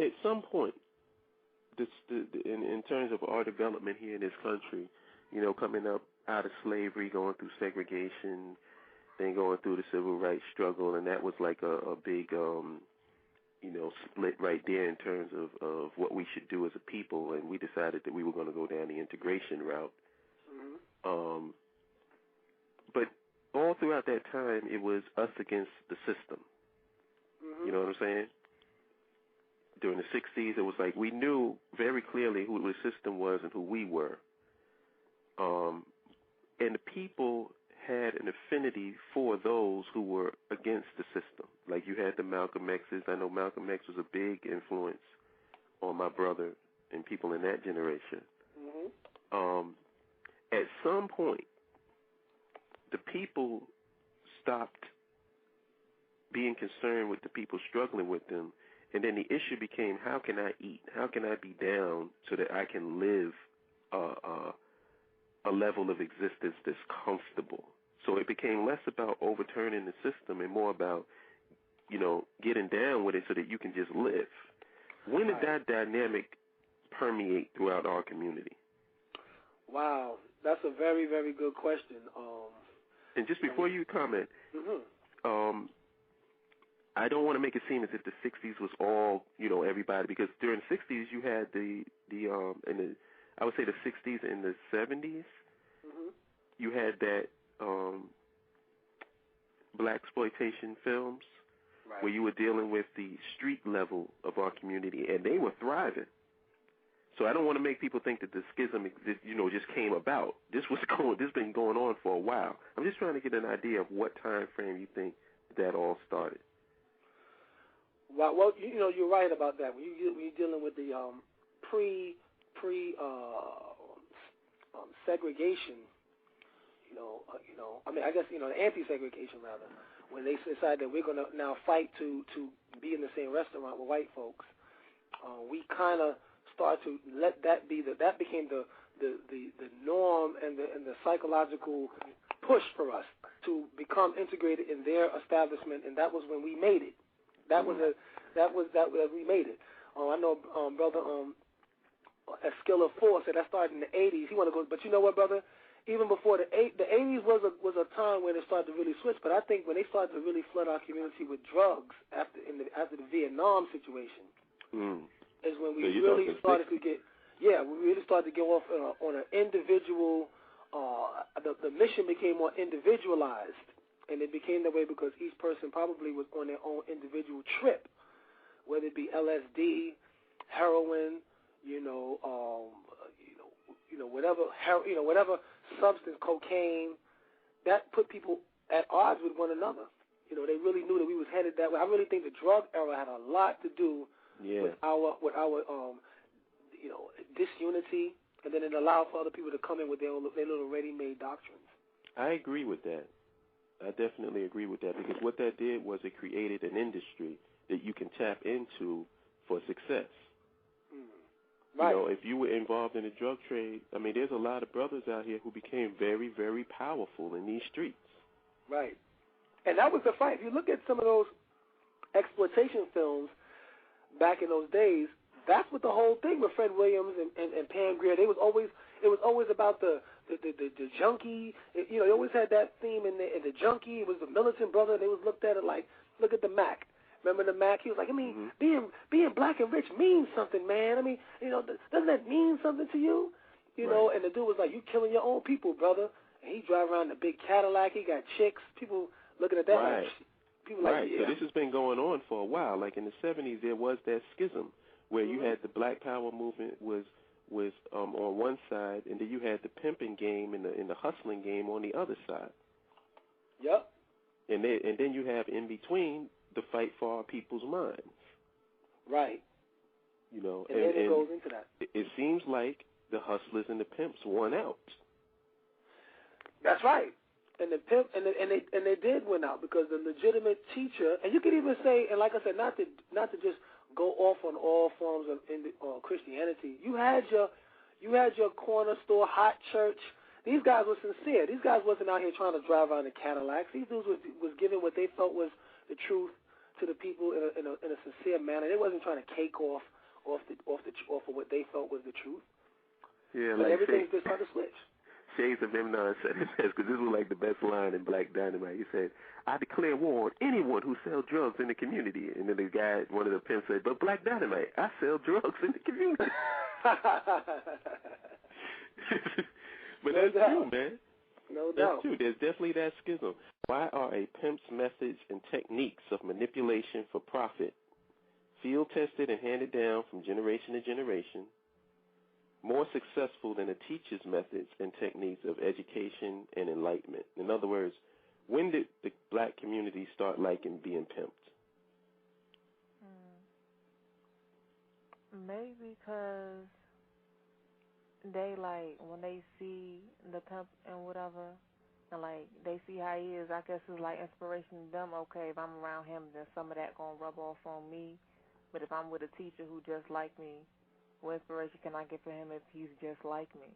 at some point, in terms of our development here in this country, coming up out of slavery, going through segregation, then going through the civil rights struggle, and that was like a big, split right there in terms of what we should do as a people, and we decided that we were going to go down the integration route. Mm-hmm. But all throughout that time, it was us against the system. Mm-hmm. You know what I'm saying? During the 60s, it was like we knew very clearly who the system was and who we were. And the people had an affinity for those who were against the system. Like you had the Malcolm X's. I know Malcolm X was a big influence on my brother and people in that generation. Mm-hmm. At some point, the people stopped being concerned with the people struggling with them, and then the issue became, how can I eat? How can I be down so that I can live a level of existence that's comfortable? So it became less about overturning the system and more about, getting down with it so that you can just live. When did that dynamic permeate throughout our community? Wow, that's a very, very good question. And just before you comment, mm-hmm. I don't want to make it seem as if the 60s was all, everybody, because during the 60s you had I would say the 60s and the 70s, mm-hmm. you had that black exploitation films, right, where you were dealing with the street level of our community, and they were thriving. So I don't want to make people think that the schism, just came about. This been going on for a while. I'm just trying to get an idea of what time frame you think that all started. Well, you're right about that. When you're dealing with the segregation, I guess the anti-segregation rather, when they decide that we're going to now fight to be in the same restaurant with white folks, we kind of start to let that be that became the norm and the psychological push for us to become integrated in their establishment, and that was when we made it. That was we made it. I know brother at Skill of Four said that started in the 80s. He want to go, but you know what, brother? Even before the 80s was a time when it started to really switch. But I think when they started to really flood our community with drugs after the Vietnam situation, is when we really started to get off on an individual. The mission became more individualized, and it became that way because each person probably was on their own individual trip, whether it be LSD, heroin, whatever substance, cocaine, that put people at odds with one another. They really knew that we was headed that way. I really think the drug era had a lot to do with our disunity, and then it allowed for other people to come in with their little ready-made doctrines. I agree with that. I definitely agree with that, because what that did was it created an industry that you can tap into for success. Right. If you were involved in the drug trade, there's a lot of brothers out here who became very, very powerful in these streets. Right. And that was the fight. If you look at some of those exploitation films back in those days, that's what the whole thing with Fred Williams and Pam Grier. It was always about the junkie. They always had that theme in the junkie. It was the militant brother. They was looked at it like, look at the Mac. Remember the Mac? He was like, being black and rich means something, man. Doesn't that mean something to you? Right. And the dude was like, you killing your own people, brother. And he drive around in a big Cadillac. He got chicks. People looking at that. Right. People right. Like, yeah. So this has been going on for a while. Like in the 70s, there was that schism where you had the Black Power movement was on one side, and then you had the pimping game and the hustling game on the other side. Yep. And then you have in between the fight for our people's minds. Right. And then it goes into that. It seems like the hustlers and the pimps won out. That's right. And the pimp and they did win out, because the legitimate teacher, and you could even say, and like I said, not to just go off on all forms of Christianity. You had your corner store, hot church. These guys were sincere. These guys wasn't out here trying to drive around in Cadillacs. These dudes was giving what they felt was the truth to the people in a sincere manner. They wasn't trying to cake off of what they felt was the truth. Yeah, but like everything's just trying to switch. Shades of Memnon said it best, because this was like the best line in Black Dynamite. He said, "I declare war on anyone who sells drugs in the community." And then the guy, one of the pimps, said, "But Black Dynamite, I sell drugs in the community." But No that's doubt. true, man. No That's doubt. true. There's definitely that schism. Why are a pimp's methods and techniques of manipulation for profit, field tested and handed down from generation to generation, more successful than a teacher's methods and techniques of education and enlightenment? In other words, when did the black community start liking being pimped? Maybe because they, like, when they see the pimp and whatever, and, like, they see how he is, I guess it's, like, inspiration to them. Okay, if I'm around him, then some of that going to rub off on me. But if I'm with a teacher who just like me, what inspiration can I get for him if he's just like me?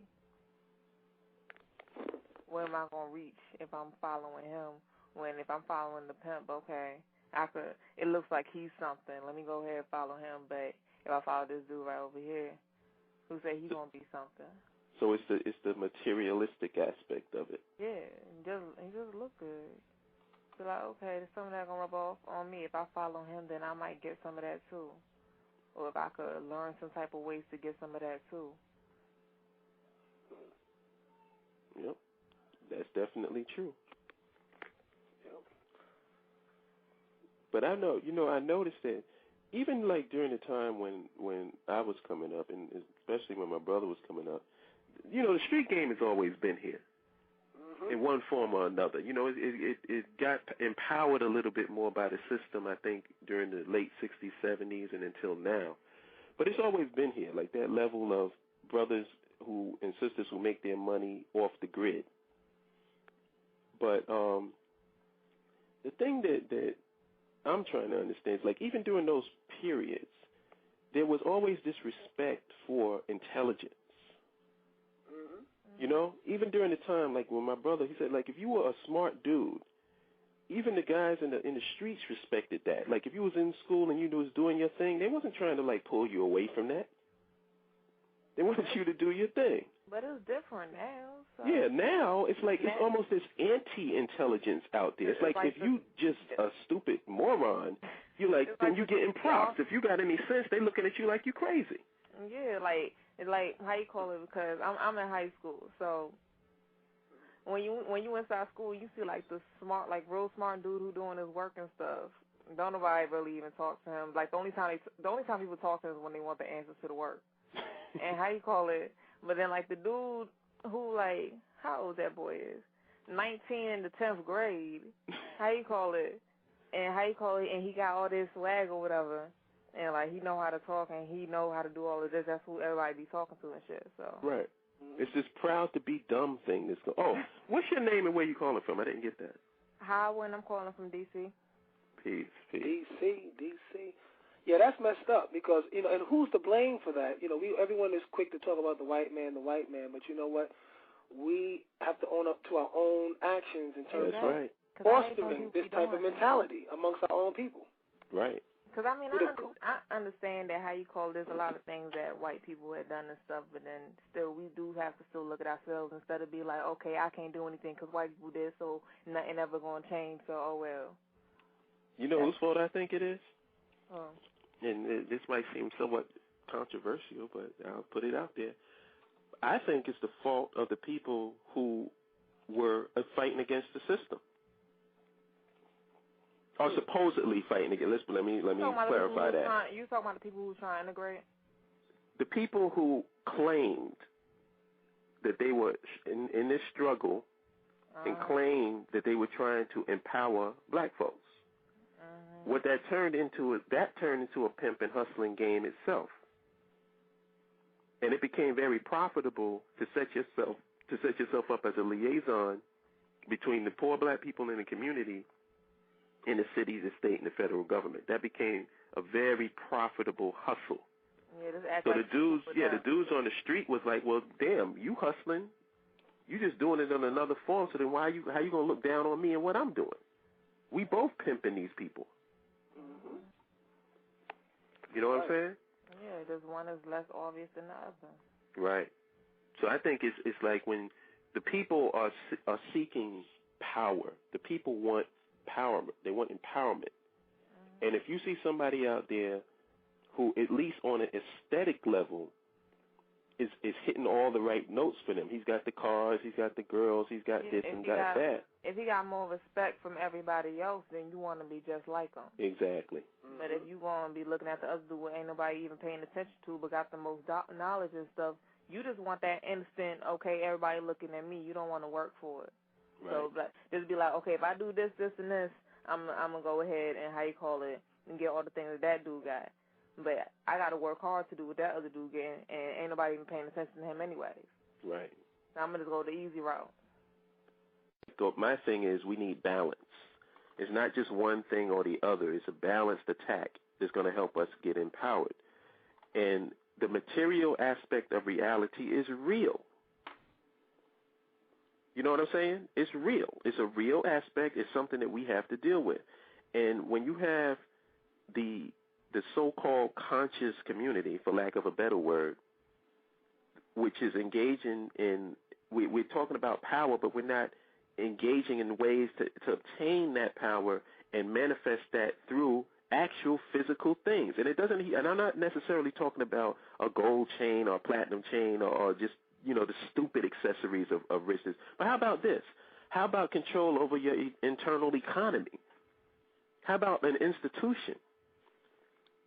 Where am I going to reach if I'm following him? When if I'm following the pimp, okay, it looks like he's something. Let me go ahead and follow him. But if I follow this dude right over here, who say he's going to be something? So it's the materialistic aspect of it. Yeah, he just look good. Be like, okay, there's some of that going to rub off on me. If I follow him, then I might get some of that too. Or if I could learn some type of ways to get some of that too. Yep, that's definitely true. Yep. But I noticed that even like during the time when I was coming up, and especially when my brother was coming up, the street game has always been here. In one form or another. It got empowered a little bit more by the system, I think, during the late 60s, 70s, and until now. But it's always been here, like that level of brothers and sisters who make their money off the grid. But the thing that I'm trying to understand is, like, even during those periods, there was always this respect for intelligence. Even during the time, like when my brother, he said, like, if you were a smart dude, even the guys in the streets respected that. Like, if you was in school and you was doing your thing, they wasn't trying to, like, pull you away from that. They wanted you to do your thing. But it's different now. So. Yeah, now it's like it's almost this anti-intelligence out there. It's like if you just a stupid moron, you're like, then you getting props. If you got any sense, they looking at you like you crazy. Yeah, like how you call it? Because I'm in high school, so when you inside school, you see like the smart, like real smart dude who doing his work and stuff. Don't nobody really even talk to him. Like the only time people talk to him is when they want the answers to the work. And how you call it? But then like the dude who, like, how old that boy is? 19 in the 10th grade. How you call it? And he got all this swag or whatever. And, like, he know how to talk and he know how to do all of this. That's who everybody be talking to and shit, so. Right. It's this proud to be dumb thing that's going. Oh, what's your name and where you calling from? I didn't get that. Howard, I'm calling from D.C. Peace. D.C. Yeah, that's messed up because, and who's to blame for that? Everyone is quick to talk about the white man, but you know what? We have to own up to our own actions in terms of fostering this type of mentality amongst our own people. Right. Because, I mean, I understand that how you call there's a lot of things that white people had done and stuff, but then still we do have to still look at ourselves instead of be like, okay, I can't do anything because white people did, so nothing ever going to change, so oh well. You know whose fault I think it is? Oh. And this might seem somewhat controversial, but I'll put it out there. I think it's the fault of the people who were fighting against the system. Or supposedly fighting against. Let me clarify that. You talking about the people who trying to integrate? The people who claimed that they were in this struggle and claimed that they were trying to empower black folks. What that turned into a pimp and hustling game itself. And it became very profitable to set yourself up as a liaison between the poor black people in the community in the cities, the state, and the federal government. That became a very profitable hustle. Yeah, so the dudes on the street was like, well, damn, you hustling, you just doing it in another form. So then how you gonna look down on me and what I'm doing? We both pimping these people. You know what I'm saying? Yeah, just one is less obvious than the other. Right. So I think it's like when the people are seeking power, the people want power. They want empowerment. Mm-hmm. And if you see somebody out there who, at least on an aesthetic level, is hitting all the right notes for them. He's got the cars, he's got the girls, he's got this and got that. If he got more respect from everybody else, then you want to be just like him. Exactly. Mm-hmm. But if you want to be looking at the other dude ain't nobody even paying attention to but got the most knowledge and stuff, you just want that instant, okay, everybody looking at me. You don't want to work for it. Right. So just be like, okay, if I do this, this, and this, I'm going to go ahead and, and get all the things that dude got. But I got to work hard to do what that other dude getting, and ain't nobody even paying attention to him anyways. Right. So I'm going to go the easy route. My thing is we need balance. It's not just one thing or the other. It's a balanced attack that's going to help us get empowered. And the material aspect of reality is real. You know what I'm saying? It's real. It's a real aspect. It's something that we have to deal with. And when you have the so-called conscious community, for lack of a better word, which is engaging in, we're talking about power, but we're not engaging in ways to obtain that power and manifest that through actual physical things. And it doesn't, and I'm not necessarily talking about a gold chain or platinum chain or just, the stupid accessories of riches. But how about this? How about control over your internal economy? How about an institution?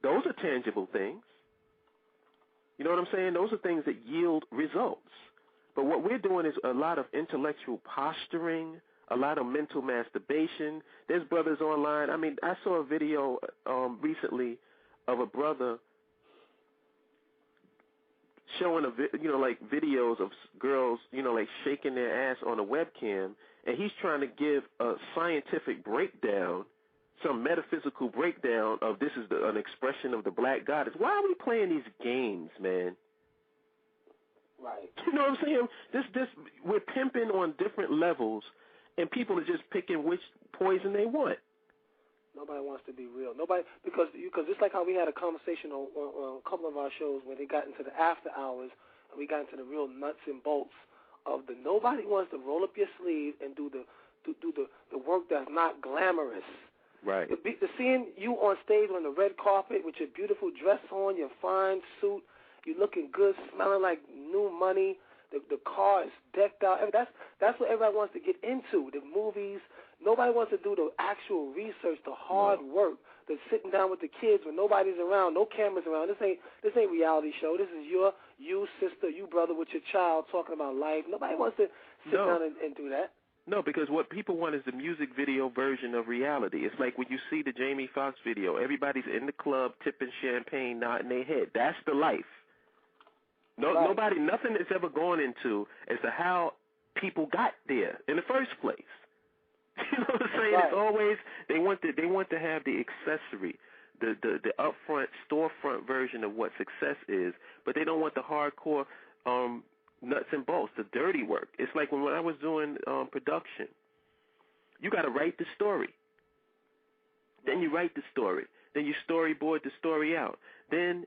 Those are tangible things. You know what I'm saying? Those are things that yield results. But what we're doing is a lot of intellectual posturing, a lot of mental masturbation. There's brothers online. I mean, I saw a video recently of a brother showing videos of girls, like shaking their ass on a webcam, and he's trying to give a scientific breakdown, some metaphysical breakdown of this is an expression of the black goddess. Why are we playing these games, man? Right. You know what I'm saying? This we're pimping on different levels, and people are just picking which poison they want. Nobody wants to be real. Nobody, because it's like how we had a conversation on a couple of our shows when they got into the after hours and we got into the real nuts and bolts of nobody wants to roll up your sleeve and do the work that's not glamorous. Right. The seeing you on stage on the red carpet with your beautiful dress on, your fine suit, you looking good, smelling like new money. The car is decked out. That's what everybody wants to get into. The movies. Nobody wants to do the actual research, the hard work, the sitting down with the kids when nobody's around, no cameras around. This ain't reality show. This is you sister, you brother with your child talking about life. Nobody wants to sit down and do that. No, because what people want is the music video version of reality. It's like when you see the Jamie Foxx video, everybody's in the club tipping champagne, nodding their head. That's the life. Nothing that's ever gone into as to how people got there in the first place. You know what I'm saying? Right. It's always they want to have the accessory, the upfront storefront version of what success is, but they don't want the hardcore nuts and bolts, the dirty work. It's like when I was doing production. You got to write the story. Then you write the story. Then you storyboard the story out. Then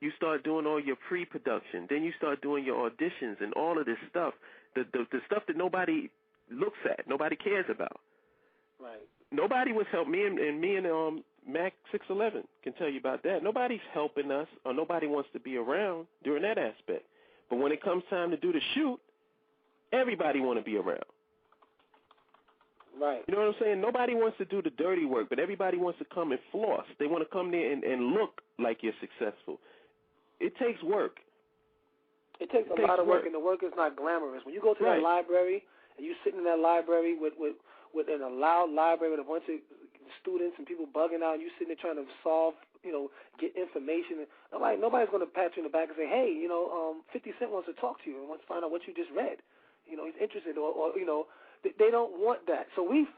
you start doing all your pre-production. Then you start doing your auditions and all of this stuff, the stuff that nobody looks at, nobody cares about. Right. Nobody was helping me and Mac 611 can tell you about that. Nobody's helping us, or nobody wants to be around during that aspect. But when it comes time to do the shoot, everybody want to be around. Right. You know what I'm saying? Nobody wants to do the dirty work, but everybody wants to come and floss. They want to come there and look like you're successful. It takes work. It takes a lot of work, and the work is not glamorous. When you go to that library and you sit in that library in a loud library with a bunch of students and people bugging out, and you sitting there trying to solve, get information. Nobody's going to pat you in the back and say, hey, 50 Cent wants to talk to you and wants to find out what you just read. He's interested, or they don't want that. So we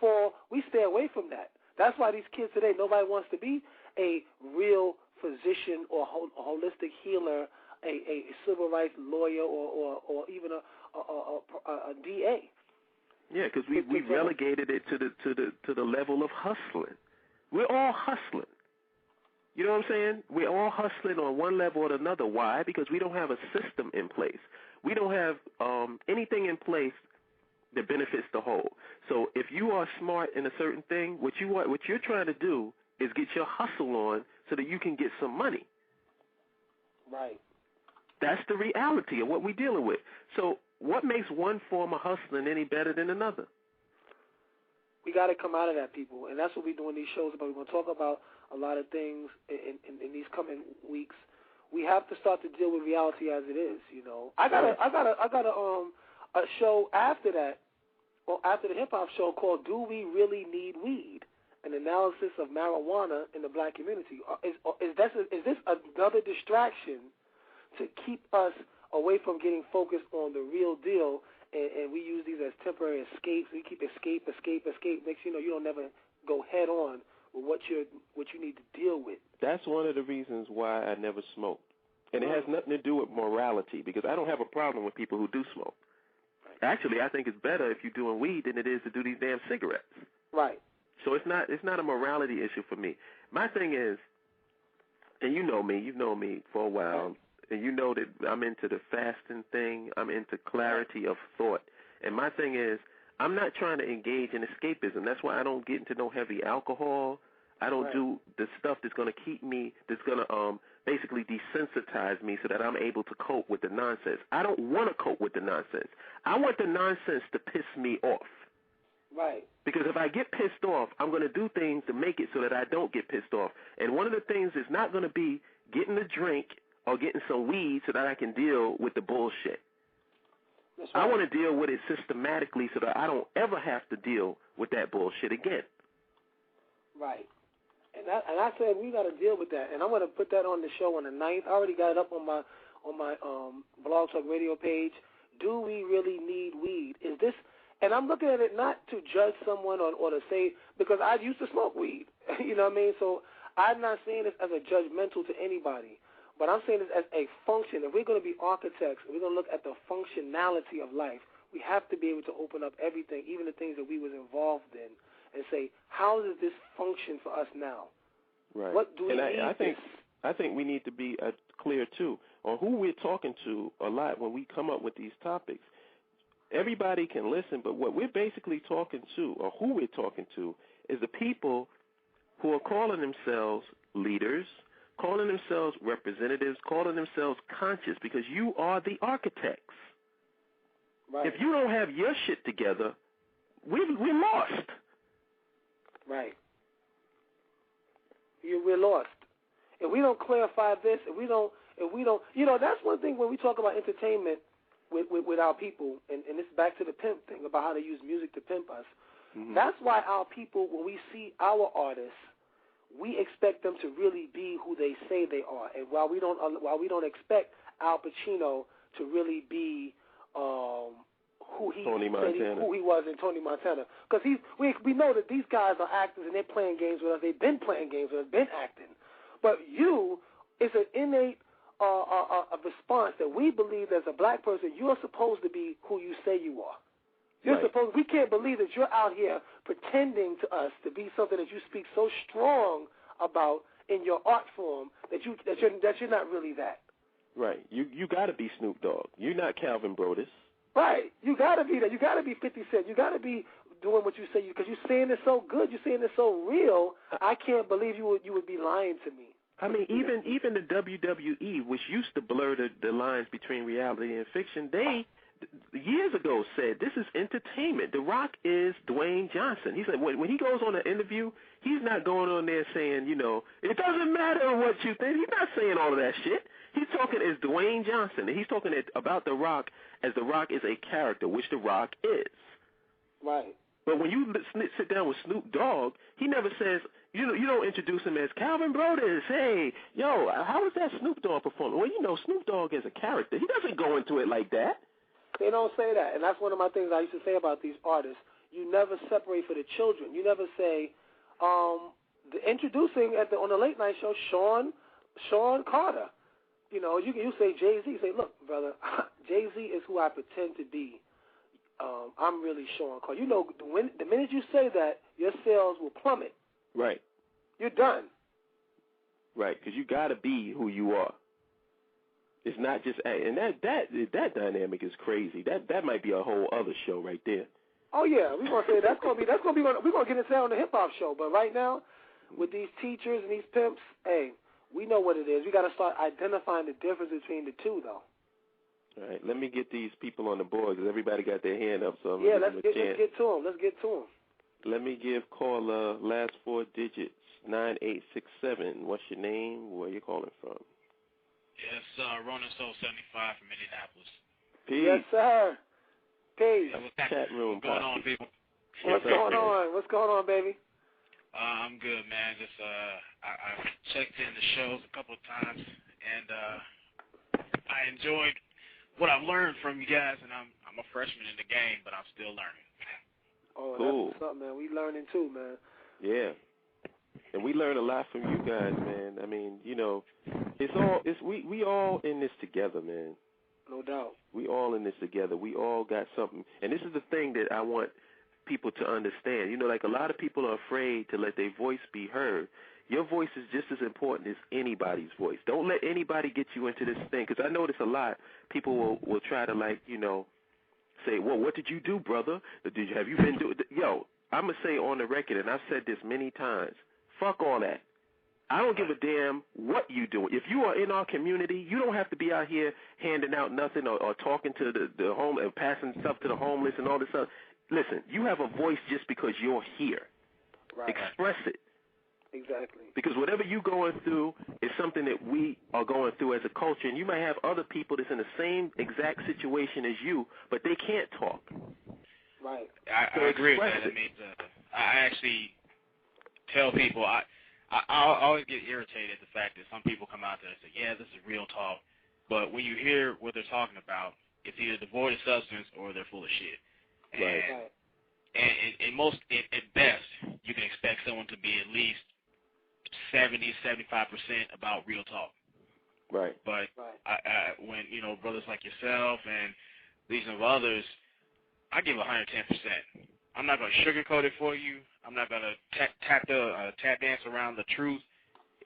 stay away from that. That's why these kids today, nobody wants to be a real physician or a holistic healer, a civil rights lawyer, or even a DA. Yeah, because we relegated it to the level of hustling. We're all hustling. You know what I'm saying? We're all hustling on one level or another. Why? Because we don't have a system in place. We don't have anything in place that benefits the whole. So if you are smart in a certain thing, what you're trying to do is get your hustle on so that you can get some money. Right. That's the reality of what we're dealing with. So what makes one form of hustling any better than another? We got to come out of that, people, and that's what we're doing these shows about. We're going to talk about a lot of things in these coming weeks. We have to start to deal with reality as it is. You know, I got a show after that, well, after the hip hop show called "Do We Really Need Weed?" An analysis of marijuana in the black community. Is this another distraction to keep us away from getting focused on the real deal? And we use these as temporary escapes. We keep escape. Next, you don't never go head on with what you need to deal with. That's one of the reasons why I never smoked. And it has nothing to do with morality, because I don't have a problem with people who do smoke. Right. Actually, I think it's better if you're doing weed than it is to do these damn cigarettes. Right. So it's not a morality issue for me. My thing is, and you know me, you've known me for a while, right, and you know that I'm into the fasting thing. I'm into clarity of thought. And my thing is, I'm not trying to engage in escapism. That's why I don't get into no heavy alcohol. I don't do the stuff that's going to keep me, that's going to basically desensitize me so that I'm able to cope with the nonsense. I don't want to cope with the nonsense. I want the nonsense to piss me off. Right. Because if I get pissed off, I'm going to do things to make it so that I don't get pissed off. And one of the things is not going to be getting a drink or getting some weed so that I can deal with the bullshit. That's right. I want to deal with it systematically so that I don't ever have to deal with that bullshit again. Right. And I said we got to deal with that. And I'm going to put that on the show on the 9th. I already got it up on my Blog Talk Radio page. Do we really need weed? Is this... And I'm looking at it not to judge someone or to say, because I used to smoke weed, you know what I mean? So I'm not saying this as a judgmental to anybody, but I'm saying this as a function. If we're going to be architects, and we're going to look at the functionality of life, we have to be able to open up everything, even the things that we was involved in, and say, how does this function for us now? Right. What do we need? I think we need to be clear, too, on who we're talking to a lot when we come up with these topics. Everybody can listen, but what we're basically talking to, or who we're talking to, is the people who are calling themselves leaders, calling themselves representatives, calling themselves conscious, because you are the architects. Right. If you don't have your shit together, we're lost. Right. We're lost. If we don't clarify this, if we don't, that's one thing when we talk about entertainment with our people, and this is back to the pimp thing about how they use music to pimp us. Mm-hmm. That's why our people, when we see our artists, we expect them to really be who they say they are. And while we don't expect Al Pacino to really be who he was in Tony Montana, because we know that these guys are actors and they're playing games with us. They've been playing games with us, been acting. But it's an innate a response that we believe as a black person, you're supposed to be who you say you are. We can't believe that you're out here pretending to us to be something that you speak so strong about in your art form that you're not really that. Right. You got to be Snoop Dogg. You're not Calvin Brodus. Right. You got to be that. You got to be 50 Cent. You got to be doing what you say, because you're saying it so good. You're saying it so real. I can't believe you would be lying to me. I mean, even the WWE, which used to blur the lines between reality and fiction, they years ago said this is entertainment. The Rock is Dwayne Johnson. He said when he goes on an interview, he's not going on there saying, it doesn't matter what you think. He's not saying all of that shit. He's talking as Dwayne Johnson, and he's talking about The Rock as The Rock is a character, which The Rock is. Right. But when you sit down with Snoop Dogg, he never says, you don't introduce him as Calvin Brodus. Hey, how was that Snoop Dogg performance? Well, Snoop Dogg is a character. He doesn't go into it like that. They don't say that, and that's one of my things I used to say about these artists. You never separate for the children. You never say, introducing on the late night show, Sean Carter. You say Jay-Z. You say, look, brother, Jay-Z is who I pretend to be. I'm really Sean Carter. The minute you say that, your sales will plummet. Right. You're done. Right, because you got to be who you are. It's not just, and that dynamic is crazy. That might be a whole other show right there. Oh yeah, we're gonna say we're gonna get into that on the hip hop show. But right now, with these teachers and these pimps, hey, we know what it is. We got to start identifying the difference between the two, though. All right, let me get these people on the board because everybody got their hand up. So let's get to them. Let's get to them. Let me give caller last 4 digits 9867. What's your name? Where you calling from? Yes, Ronan Soul 75 from Indianapolis. Peace. Yes, sir. Peace. Chat room. What's going on, people? What's going on? What's going on, baby? I'm good, man. Just I checked in the shows a couple of times, and I enjoyed what I've learned from you guys. And I'm a freshman in the game, but I'm still learning. Oh, cool. That's what's up, man. We learning too, man. Yeah. And we learn a lot from you guys, man. I mean, you know, we all in this together, man. No doubt. We all in this together. We all got something. And this is the thing that I want people to understand. You know, like a lot of people are afraid to let their voice be heard. Your voice is just as important as anybody's voice. Don't let anybody get you into this thing, because I notice a lot people will try to, like, you know, say, well, what did you do, brother? Have you been doing? Yo, I'm going to say on the record, and I've said this many times, fuck all that. I don't give a damn what you do. If you are in our community, you don't have to be out here handing out nothing or talking to the home and passing stuff to the homeless and all this stuff. Listen, you have a voice just because you're here. Right. Express it. Exactly. Because whatever you're going through is something that we are going through as a culture, and you might have other people that's in the same exact situation as you, but they can't talk. Right. I agree with that. I mean, I actually tell people, I always get irritated at the fact that some people come out there and say, yeah, this is real talk, but when you hear what they're talking about, it's either devoid of substance or they're full of shit. Right. And at best, you can expect someone to be at least 70-75% about real talk. Right. But when, you know, brothers like yourself and these of others, I give 110%. I'm not going to sugarcoat it for you. I'm not going to tap dance around the truth.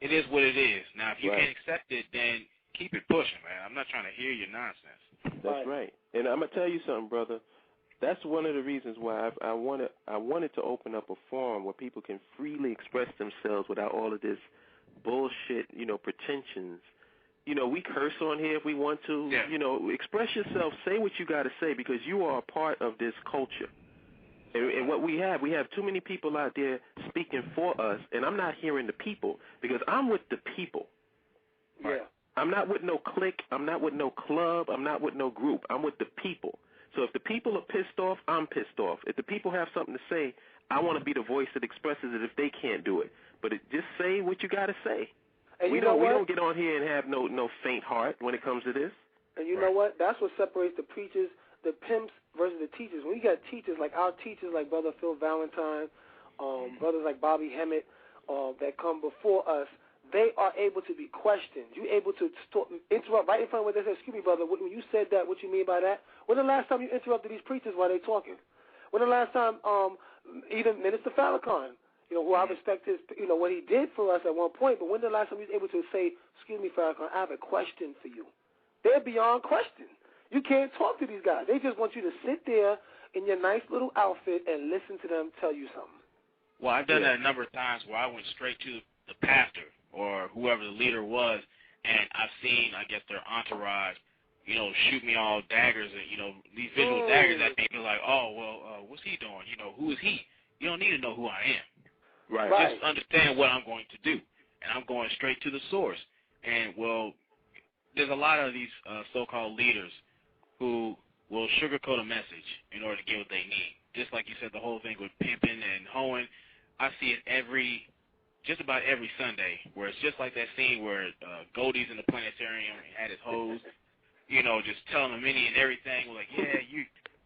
It is what it is. Now, if you can't accept it, then keep it pushing, man. I'm not trying to hear your nonsense. That's right. And I'm going to tell you something, brother. That's one of the reasons why I wanted to open up a forum where people can freely express themselves without all of this bullshit, you know, pretensions. You know, we curse on here if we want to. Yeah. You know, express yourself. Say what you got to say, because you are a part of this culture. And what we have too many people out there speaking for us, and I'm not hearing the people, because I'm with the people. Yeah. I'm not with no clique. I'm not with no club. I'm not with no group. I'm with the people. So if the people are pissed off, I'm pissed off. If the people have something to say, I want to be the voice that expresses it if they can't do it. But just say what you got to say. And we don't get on here and have no faint heart when it comes to this. And you know what? That's what separates the preachers, the pimps versus the teachers. When you got teachers like our teachers, like Brother Phil Valentine, brothers like Bobby Hemmett, that come before us, they are able to be questioned. You're able to interrupt right in front of what they say. Excuse me, brother, when you said that, what you mean by that? When the last time you interrupted these preachers while they're talking? When the last time even Minister Farrakhan, you know, who I respect his, you know, what he did for us at one point, but when the last time he was able to say, excuse me, Farrakhan, I have a question for you? They're beyond question. You can't talk to these guys. They just want you to sit there in your nice little outfit and listen to them tell you something. Well, I've done that a number of times where I went straight to the pastor or whoever the leader was, and I've seen, I guess, their entourage, you know, shoot me all daggers and, you know, these visual daggers at me, like, oh, well, what's he doing? You know, who is he? You don't need to know who I am. Right. Just understand what I'm going to do, and I'm going straight to the source. And, well, there's a lot of these so-called leaders who will sugarcoat a message in order to get what they need. Just like you said, the whole thing with pimping and hoeing, I see it just about every Sunday, where it's just like that scene where Goldie's in the planetarium and had his hose, you know, just telling him any and everything, like, yeah,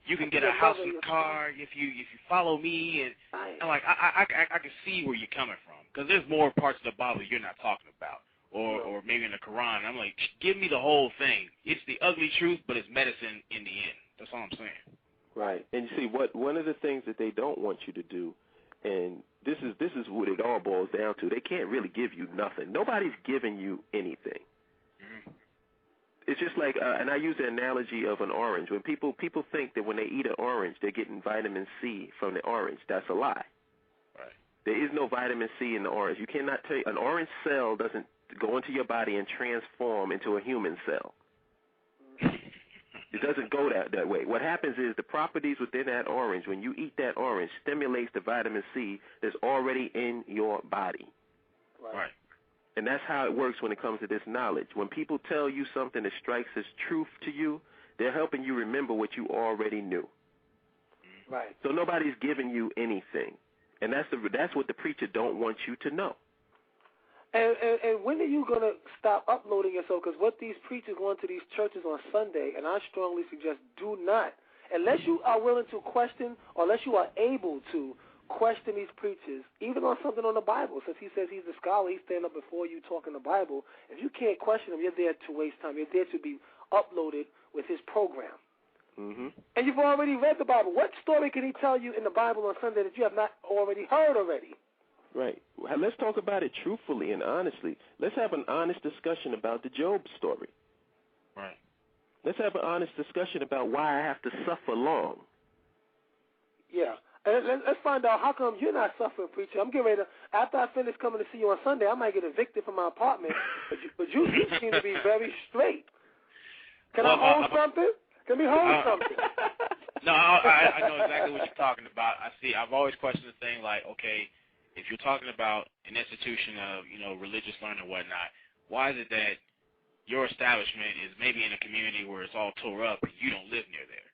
you can get a house and a car if you follow me, and I'm like, I can see where you're coming from, because there's more parts of the Bible you're not talking about, or maybe in the Quran. I'm like, give me the whole thing. It's the ugly truth, but it's medicine in the end. That's all I'm saying. Right. And you see, one of the things that they don't want you to do, and this is what it all boils down to. They can't really give you nothing. Nobody's giving you anything. Mm-hmm. It's just like, and I use the analogy of an orange. When people think that when they eat an orange, they're getting vitamin C from the orange. That's a lie. Right. There is no vitamin C in the orange. You cannot take an orange cell doesn't go into your body and transform into a human cell. It doesn't go that way. What happens is the properties within that orange, when you eat that orange, stimulates the vitamin C that's already in your body. Right. And that's how it works when it comes to this knowledge. When people tell you something that strikes as truth to you, they're helping you remember what you already knew. Right. So nobody's giving you anything. And that's what the preacher don't want you to know. And when are you going to stop uploading yourself? Because what these preachers go into these churches on Sunday, and I strongly suggest do not, unless you are willing to question, or unless you are able to question these preachers, even on something on the Bible. Since he says he's a scholar, he's standing up before you talking the Bible. If you can't question him, you're there to waste time. You're there to be uploaded with his program. Mm-hmm. And you've already read the Bible. What story can he tell you in the Bible on Sunday that you have not already heard already? Right. Well, let's talk about it truthfully and honestly. Let's have an honest discussion about the Job story. Right. Let's have an honest discussion about why I have to suffer long. Yeah. And let's find out how come you're not suffering, preacher. I'm getting ready to, after I finish coming to see you on Sunday, I might get evicted from my apartment, but you seem to be very straight. Can I hold something? Can we hold something? No, I know exactly what you're talking about. I've always questioned the thing like, okay, if you're talking about an institution of, religious learning and whatnot, why is it that your establishment is maybe in a community where it's all tore up and you don't live near there?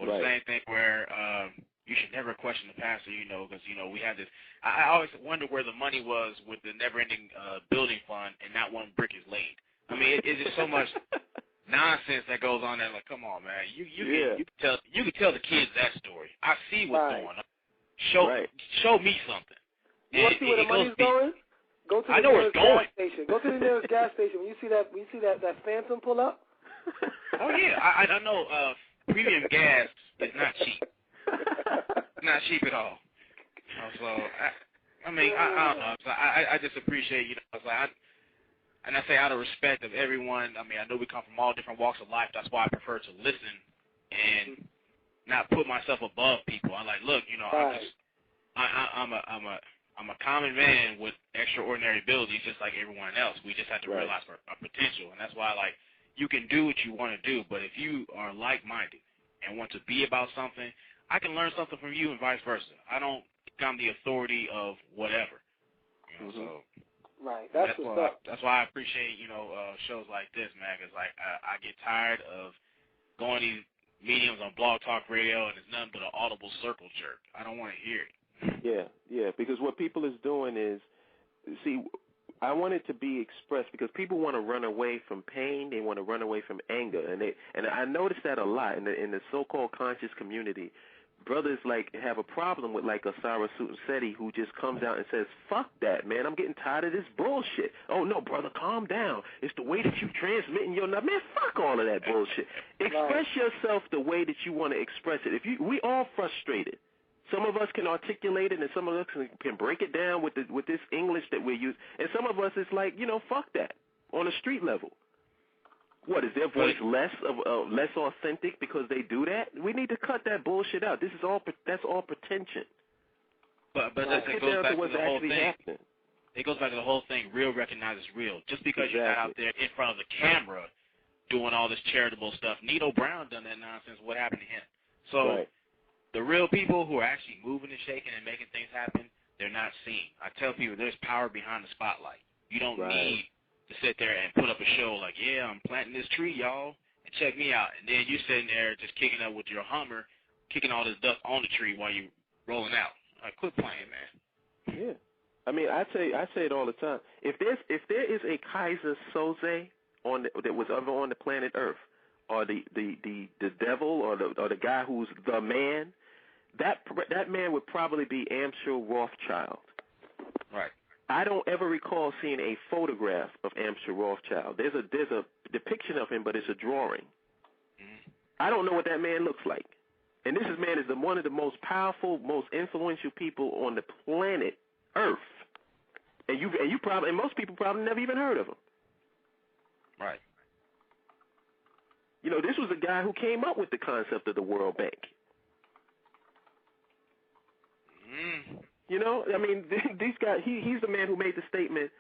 Or the same thing where you should never question the pastor, because, we have this. I always wonder where the money was with the never-ending building fund and not one brick is laid. I mean, it's just so much nonsense that goes on there. Like, come on, man. You can tell the kids that story. I see what's going on. Show me something. You want to see where the money's going? Go to the nearest gas station. Go to the nearest gas station. When you see that Phantom pull up. Oh yeah, I know. Premium gas is not cheap. Not cheap at all. So I don't know. So I just appreciate and I say out of respect of everyone. I mean, I know we come from all different walks of life. That's why I prefer to listen and not put myself above people. I'm like, look, I'm a common man with extraordinary abilities just like everyone else. We just have to realize our potential. And that's why, you can do what you want to do, but if you are like-minded and want to be about something, I can learn something from you and vice versa. I don't become the authority of whatever. So that's what's up. That's why I appreciate, shows like this, man, because, I get tired of going to these mediums on Blog Talk Radio and it's nothing but an audible circle jerk. I don't want to hear it. Yeah, because what people is doing is, see, I want it to be expressed because people want to run away from pain, they want to run away from anger, and I notice that a lot in the so-called conscious community. Brothers have a problem with Osiris Sunseti, who just comes out and says, "Fuck that, man! I'm getting tired of this bullshit." Oh no, brother, calm down. It's the way that you transmitting your man. Fuck all of that bullshit. Express yourself the way that you want to express it. We all frustrated. Some of us can articulate it, and some of us can break it down with this English that we use. And some of us is fuck that on a street level. What, is their voice less authentic because they do that? We need to cut that bullshit out. That's all pretension. But it goes back to the whole thing. It goes back to the whole thing. Real recognizes real. Just because you're not out there in front of the camera doing all this charitable stuff. Nito Brown done that nonsense. What happened to him? So. The real people who are actually moving and shaking and making things happen, they're not seen. I tell people there's power behind the spotlight. You don't need to sit there and put up a show like, yeah, I'm planting this tree, y'all, and check me out. And then you're sitting there just kicking up with your Hummer, kicking all this dust on the tree while you're rolling out. Quit playing, man. Yeah. I mean, I say it all the time. If there is a Kaiser Soze that was ever on the planet Earth, or the devil, or the guy who's the man, that man would probably be Amschel Rothschild. Right. I don't ever recall seeing a photograph of Amschel Rothschild. There's a depiction of him, but it's a drawing. Mm-hmm. I don't know what that man looks like. And this man is one of the most powerful, most influential people on the planet earth. And you probably, and most people probably never even heard of him. Right. You know, this was the guy who came up with the concept of the World Bank. You know, I mean, these guys, he's the man who made the statement,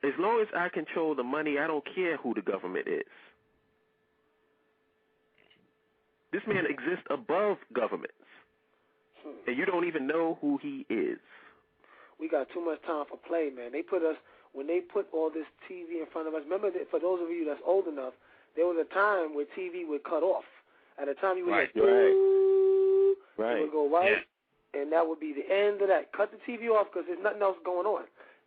as long as I control the money, I don't care who the government is. This man exists above governments, and you don't even know who he is. We got too much time for play, man. When they put all this TV in front of us, remember that for those of you that's old enough, there was a time where TV would cut off. At a time you would right. It would go right, and that would be the end of that. Cut the TV off because there's nothing else going on.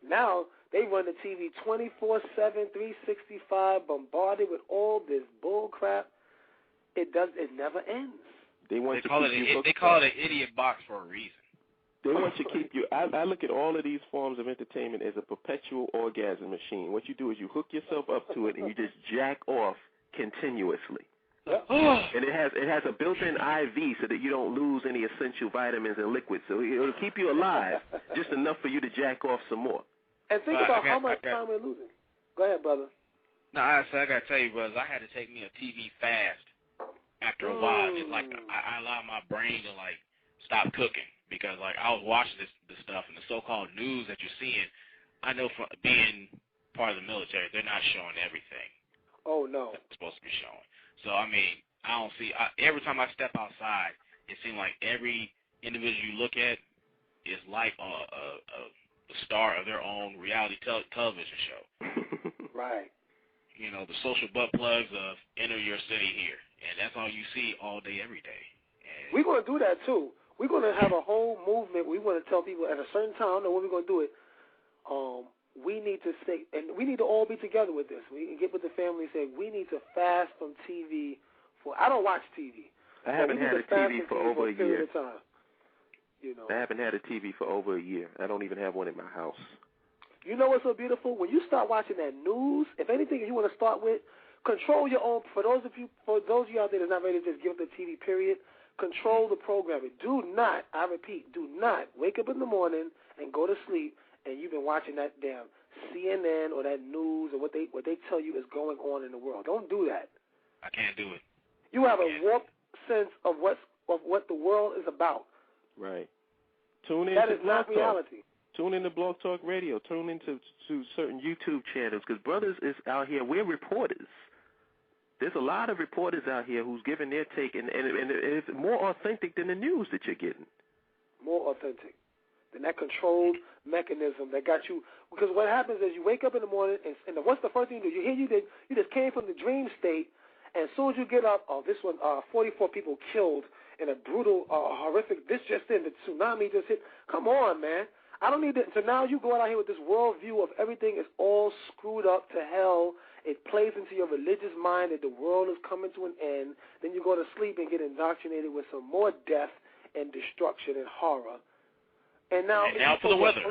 Now they run the TV 24/7, 365, bombarded with all this bull crap. It never ends. They call it an idiot box for a reason. They want you to keep you. I look at all of these forms of entertainment as a perpetual orgasm machine. What you do is you hook yourself up to it and you just jack off continuously. And it has a built-in IV so that you don't lose any essential vitamins and liquids. So it'll keep you alive just enough for you to jack off some more. And think about how much time we're losing. Go ahead, brother. No, I got to tell you, brothers, I had to take me a TV fast after a while. It's like I allowed my brain to, like, stop cooking. Because, like, I was watching this stuff, and the so-called news that you're seeing, I know from being part of the military, they're not showing everything. Oh, no. It's supposed to be showing. So, I mean, I don't see, every time I step outside, it seems like every individual you look at is like a star of their own reality television show. Right. You know, the social butt plugs of enter your city here. And that's all you see all day, every day. And we're going to do that, too. We're going to have a whole movement. We want to tell people at a certain time, I don't know when we're going to do it, we need to say, and we need to all be together with this. We can get with the family and say, we need to fast from TV. I don't watch TV. I haven't had a TV for over a year. You know. I haven't had a TV for over a year. I don't even have one in my house. You know what's so beautiful? When you start watching that news, if anything you want to start with, control your own. For those of you out there that's not ready to just give up the TV, period, control the programming. Do not, I repeat, do not wake up in the morning and go to sleep and you've been watching that damn CNN or that news or what they tell you is going on in the world. Don't do that. I can't do it. You have a warped sense of what the world is about. Right. Tune in. That to is not reality. Tune in to Blog Talk Radio. Tune in to certain YouTube channels because brothers is out here. We're reporters. There's a lot of reporters out here who's giving their take, and it's more authentic than the news that you're getting. More authentic than that controlled mechanism that got you. Because what happens is you wake up in the morning, and what's the first thing you do? You just came from the dream state, and as soon as you get up, 44 people killed in a brutal, horrific, this just in, the tsunami just hit. Come on, man. I don't need to. So now you go out here with this world view of everything is all screwed up to hell. It plays into your religious mind that the world is coming to an end. Then you go to sleep and get indoctrinated with some more death and destruction and horror. And now for the weather.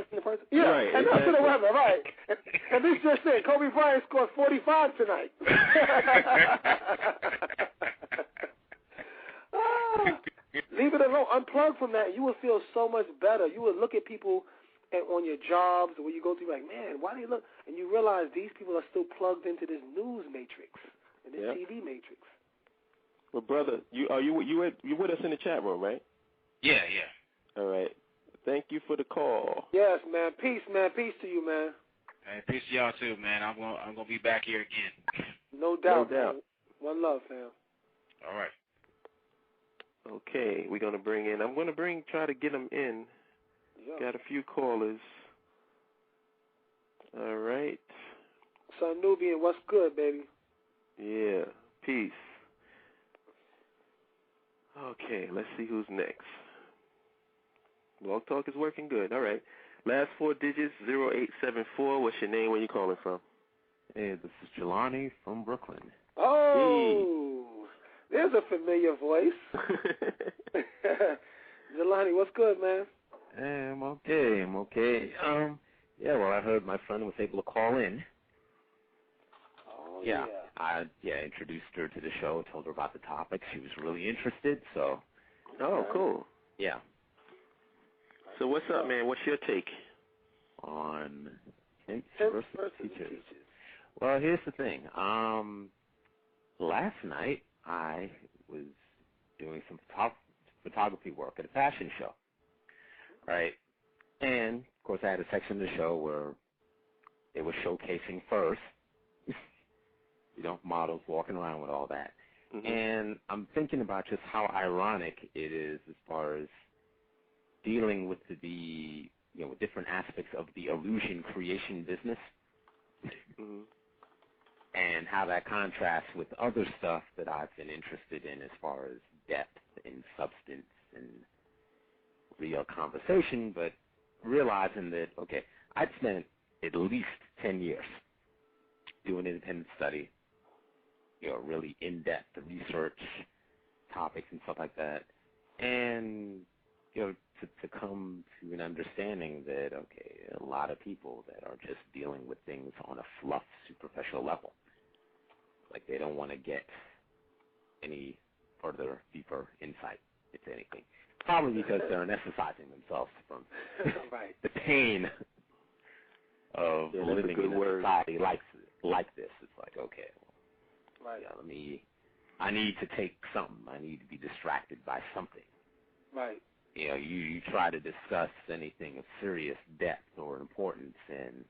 Yeah, right, and now for the weather, right. And this just said, Kobe Bryant scored 45 tonight. Leave it alone. Unplug from that. You will feel so much better. You will look at people on your jobs or where you go through, like, man, why do they look? And you realize these people are still plugged into this news matrix and this TV matrix. Well, brother, you with us in the chat room, right? Yeah. All right. Thank you for the call. Yes, man. Peace, man. Peace to you, man. Hey, peace to y'all too, man. I'm gonna be back here again. No doubt. Man. One love, fam. All right. Okay, we're gonna try to get them in. Yep. Got a few callers. All right. Son Nubian, what's good, baby? Yeah. Peace. Okay, let's see who's next. Blog Talk is working good. All right. Last four digits, 0874. What's your name? Where you calling from? Hey, this is Jelani from Brooklyn. Oh, there's a familiar voice. Jelani, what's good, man? Hey, I'm okay. Yeah, well, I heard my friend was able to call in. Oh, yeah. I introduced her to the show, told her about the topic. She was really interested, so. Oh, cool. Yeah. So what's up, man? What's your take? on Pimps versus teachers. Well, here's the thing. Last night I was doing some photography work at a fashion show, right? And, of course, I had a section of the show where they were showcasing first, models walking around with all that. Mm-hmm. And I'm thinking about just how ironic it is as far as dealing with the with different aspects of the illusion creation business. Mm-hmm. And how that contrasts with other stuff that I've been interested in as far as depth and substance and real conversation, but realizing that, okay, I'd spent at least 10 years doing independent study, really in-depth research topics and stuff like that, and, to come to an understanding that, okay, a lot of people that are just dealing with things on a fluff, superficial level. Like they don't want to get any further, deeper insight into anything. Probably because they're anesthetizing themselves from right. the pain of living in a society like this. It's like, okay, well, right. I need to take something. I need to be distracted by something. Right. You try to discuss anything of serious depth or importance, and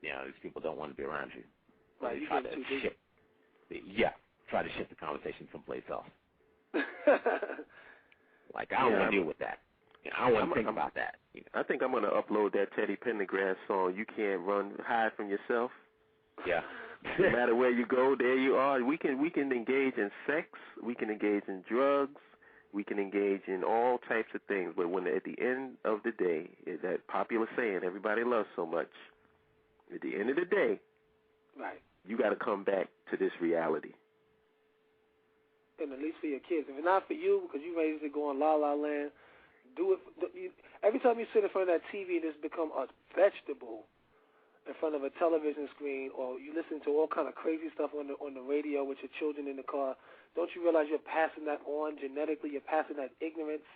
these people don't want to be around you. Right. You try to shift. Try to shift the conversation someplace else. Like I don't want to deal with that. I don't want to think about that. I think I'm going to upload that Teddy Pendergrass song. You can't hide from yourself. Yeah. No matter where you go, there you are. We can engage in sex. We can engage in drugs. We can engage in all types of things. But when at the end of the day, that popular saying everybody loves so much, at the end of the day, right, you got to come back to this reality. And at least for your kids. If it's not for you, because you raised to go on La La Land, do it. Every time you sit in front of that TV, it's become a vegetable in front of a television screen, or you listen to all kind of crazy stuff on the radio with your children in the car. Don't you realize you're passing that on genetically? You're passing that ignorance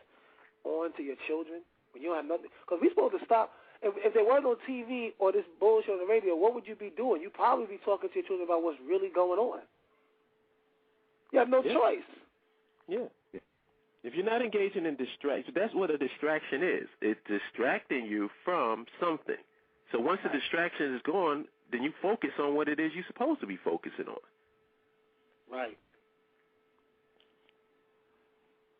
on to your children when you don't have nothing. Because we're supposed to stop. If there was no TV or this bullshit on the radio, what would you be doing? You'd probably be talking to your children about what's really going on. You have no choice. Yeah. If you're not engaging in distraction, that's what a distraction is. It's distracting you from something. So once the distraction is gone, then you focus on what it is you're supposed to be focusing on. Right.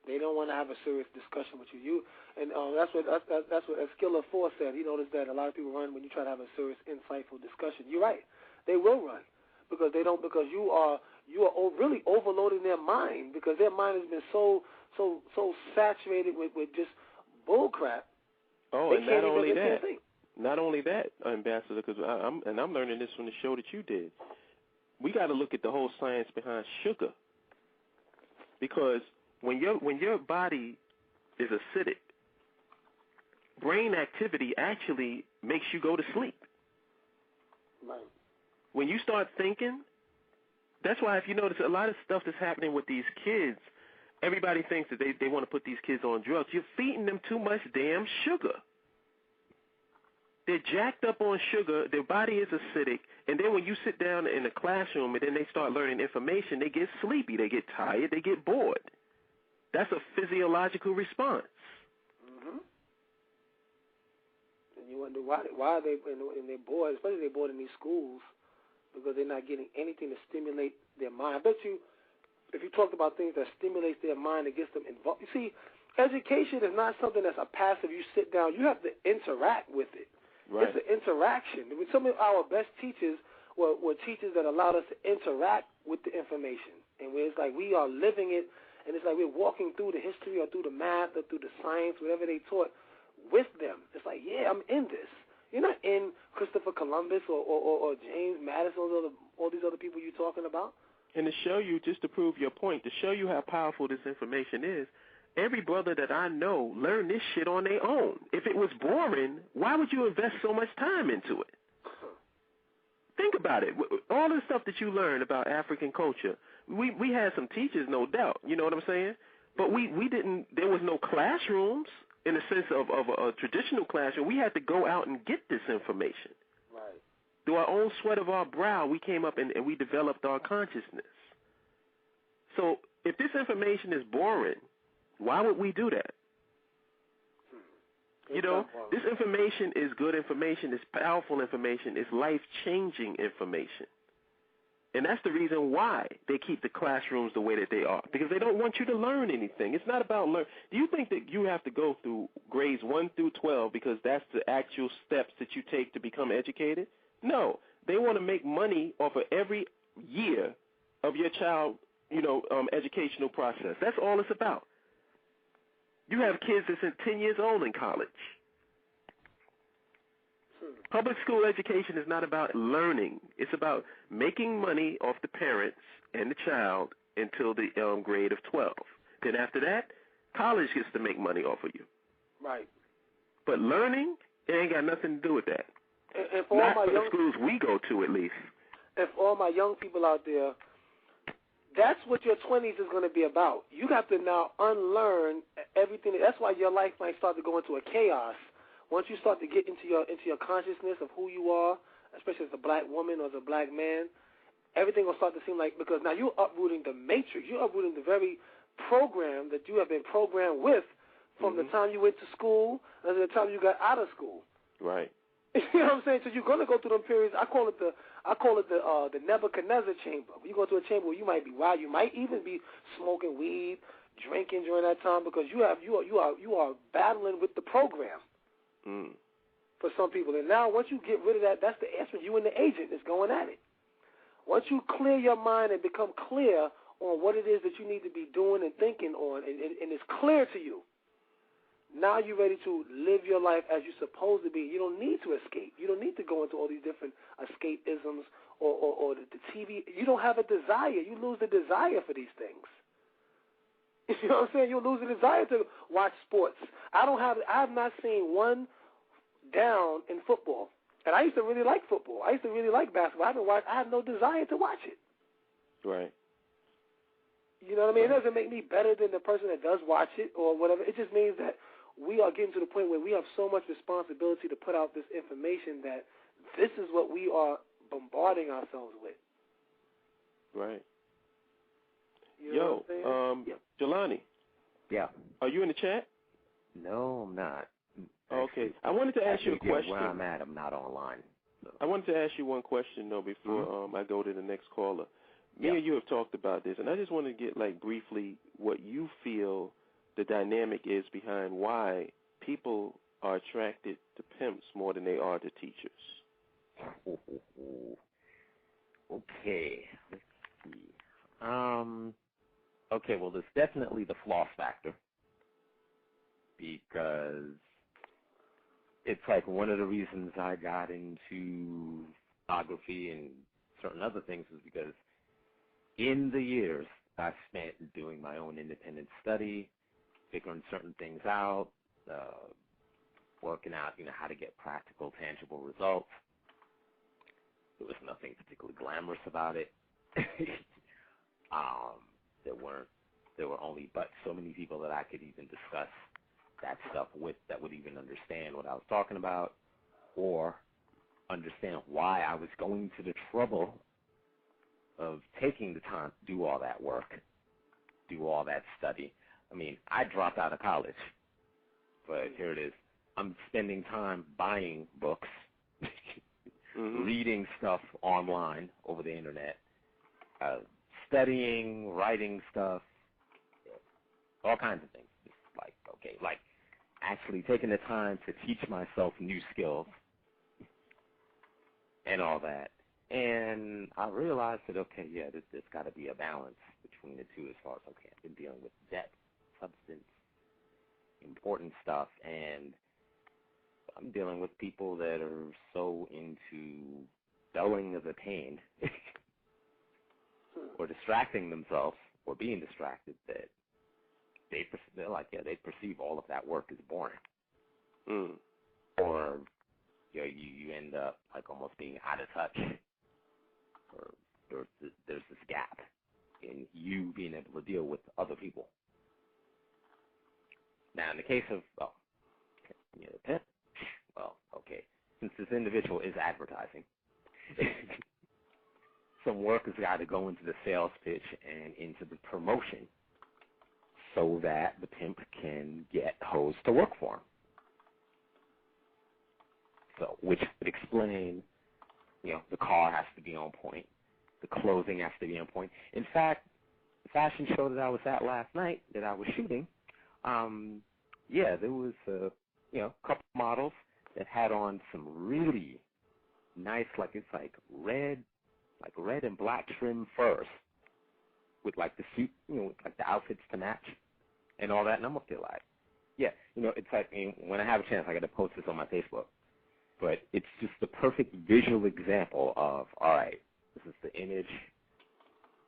They don't want to have a serious discussion with you. And that's what Eskilla 4 said. He noticed that a lot of people run when you try to have a serious, insightful discussion. You're right. They will run because you are really overloading their mind, because their mind has been so saturated with just bull crap. Oh, and not only that, Ambassador, because I'm learning this from the show that you did. We got to look at the whole science behind sugar, because when your body is acidic, brain activity actually makes you go to sleep. Right. When you start thinking, that's why if you notice a lot of stuff that's happening with these kids, everybody thinks that they want to put these kids on drugs. You're feeding them too much damn sugar. They're jacked up on sugar. Their body is acidic. And then when you sit down in the classroom and then they start learning information, they get sleepy. They get tired. They get bored. That's a physiological response. Mm-hmm. And you wonder why are they and they're bored, especially they're bored in these schools, because they're not getting anything to stimulate their mind. I bet you if you talk about things that stimulates their mind and gets them involved. You see, education is not something that's a passive, you sit down. You have to interact with it. Right. It's an interaction. I mean, some of our best teachers were teachers that allowed us to interact with the information. And where it's like we are living it, and it's like we're walking through the history or through the math or through the science, whatever they taught, with them. It's like, yeah, I'm in this. You're not in Christopher Columbus or James Madison or all these other people you're talking about. And to show you, just to prove your point, to show you how powerful this information is, every brother that I know learned this shit on their own. If it was boring, why would you invest so much time into it? Think about it. All the stuff that you learn about African culture, we had some teachers, no doubt. You know what I'm saying? But we didn't. There was no classrooms. in the sense of a traditional classroom, we had to go out and get this information. Right. Through our own sweat of our brow, we came up and we developed our consciousness. So if this information is boring, why would we do that? You know, this information is good information, it's powerful information, it's life-changing information. And that's the reason why they keep the classrooms the way that they are, because they don't want you to learn anything. It's not about learn. Do you think that you have to go through grades 1 through 12 because that's the actual steps that you take to become educated? No. They want to make money off of every year of your child, educational process. That's all it's about. You have kids that's 10 years old in college. Public school education is not about learning. It's about making money off the parents and the child until the grade of 12. Then after that, college gets to make money off of you. Right. But learning, it ain't got nothing to do with that. And for not all my for young the schools we go to, at least. And for all my young people out there, that's what your 20s is going to be about. You have to now unlearn everything. That's why your life might start to go into a chaos. Once you start to get into your consciousness of who you are, especially as a black woman or as a black man, everything will start to seem like, because now you're uprooting the matrix. You're uprooting the very program that you have been programmed with from the time you went to school and the time you got out of school. Right. You know what I'm saying? So you're going to go through them periods. I call it the Nebuchadnezzar chamber. You go to a chamber where you might be wild. You might even be smoking weed, drinking during that time, because you are battling with the program. For some people. And now once you get rid of that, that's the answer. You and the agent is going at it. Once you clear your mind and become clear on what it is that you need to be doing and thinking on, and it's clear to you, now you're ready to live your life as you're supposed to be. You don't need to escape. You don't need to go into all these different escapisms or the TV. You don't have a desire. You lose the desire for these things. You know what I'm saying? You'll lose the desire to watch sports. I have not seen one down in football. And I used to really like football. I used to really like basketball. I have no desire to watch it. Right. You know what I mean? It doesn't make me better than the person that does watch it or whatever. It just means that we are getting to the point where we have so much responsibility to put out this information that this is what we are bombarding ourselves with. Right. You know what I'm saying? Jelani. Yeah. Are you in the chat? No, I'm not. Okay. I wanted to ask you a question. Where I'm at, I'm not online. So. I wanted to ask you one question, though, before I go to the next caller. Me and you have talked about this, and I just want to get, briefly what you feel the dynamic is behind why people are attracted to pimps more than they are to teachers. Okay. Let's see. Okay, well, there's definitely the floss factor, because it's like one of the reasons I got into photography and certain other things was because in the years I spent doing my own independent study, figuring certain things out, working out, how to get practical, tangible results. There was nothing particularly glamorous about it. There were only but so many people that I could even discuss that stuff with that would even understand what I was talking about or understand why I was going to the trouble of taking the time to do all that work, do all that study. I mean, I dropped out of college, but here it is. I'm spending time buying books, reading stuff online over the internet, studying, writing stuff, all kinds of things. Like actually taking the time to teach myself new skills and all that. And I realized that, there's got to be a balance between the two as far as, I've been dealing with depth, substance, important stuff, and I'm dealing with people that are so into dulling of the pain or distracting themselves or being distracted that they're like, they perceive all of that work as boring. Or you end up like almost being out of touch, or there's this gap in you being able to deal with other people. Now, in the case of the pimp. Well, okay, since this individual is advertising, some work has got to go into the sales pitch and into the promotion so that the pimp can get hoes to work for him. So, which would explain, the car has to be on point, the clothing has to be on point. In fact, the fashion show that I was at last night that I was shooting, there was a couple models that had on some really nice, red and black trim furs with the suit, with the outfits to match and all that. And I'm up there it's when I have a chance, I got to post this on my Facebook. But it's just the perfect visual example of, all right, this is the image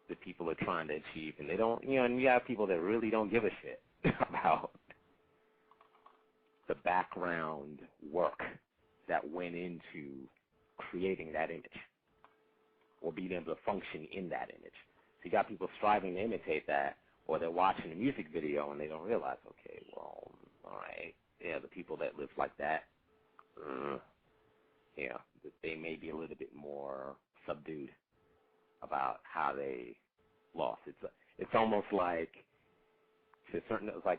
that people are trying to achieve, and they don't, and you have people that really don't give a shit about the background work that went into creating that image or being able to function in that image. So you got people striving to imitate that, or they're watching a music video and they don't realize, okay, well, all right, the people that live like that, that they may be a little bit more subdued about how they lost. It's almost like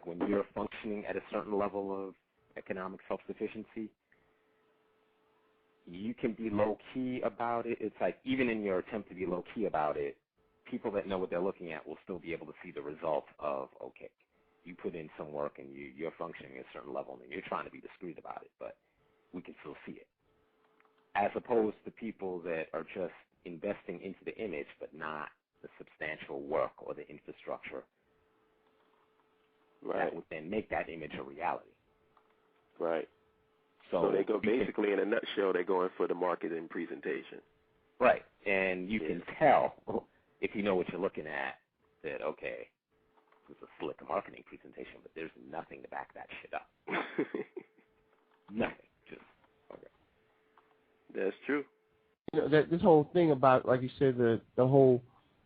when you're functioning at a certain level of economic self-sufficiency, you can be low-key about it. It's like even in your attempt to be low-key about it, people that know what they're looking at will still be able to see the result of, okay, you put in some work and you're functioning at a certain level and you're trying to be discreet about it, but we can still see it. As opposed to people that are just investing into the image but not the substantial work or the infrastructure that would then make that image a reality. Right. So they go basically, in a nutshell, they're going for the marketing presentation. Right. And you can tell, if you know what you're looking at, that, okay, this is a slick marketing presentation, but there's nothing to back that shit up. Nothing. Just, okay. That's true. This whole thing about, like you said, the whole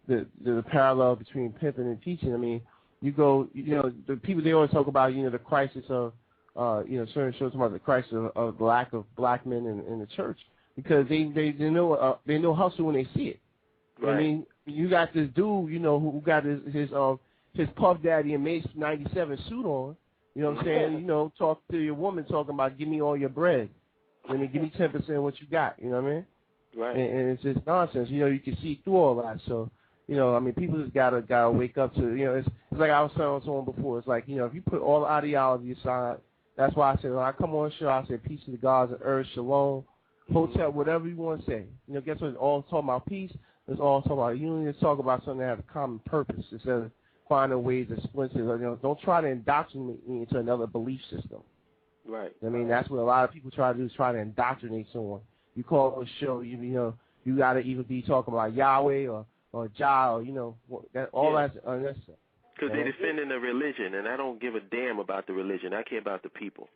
the parallel between pimping and teaching. I mean, you go, the people, they always talk about, the crisis of, certain shows about the crisis of the lack of black men in the church, because they know hustle when they see it. Right. I mean, you got this dude, who got his Puff Daddy and Mace 97 suit on. You know what I'm saying? Talk to your woman talking about, give me all your bread. I mean, give me 10% of what you got. You know what I mean? Right. And it's just nonsense. You can see through all that. So, I mean, people just gotta wake up to, it's like I was telling someone before. It's like, if you put all the ideology aside, that's why I said when I come on the show, I say peace to the gods of earth, shalom, hotel, whatever you want to say. Guess what? It's all talking about peace. It's all talking about, you need to talk about something that has a common purpose instead of finding ways to splinter. Don't try to indoctrinate me into another belief system. Right. I mean, that's what a lot of people try to do, is try to indoctrinate someone. You call a show, you got to either be talking about Yahweh or Jah, or, that's unnecessary. Because they're defending the religion, and I don't give a damn about the religion. I care about the people.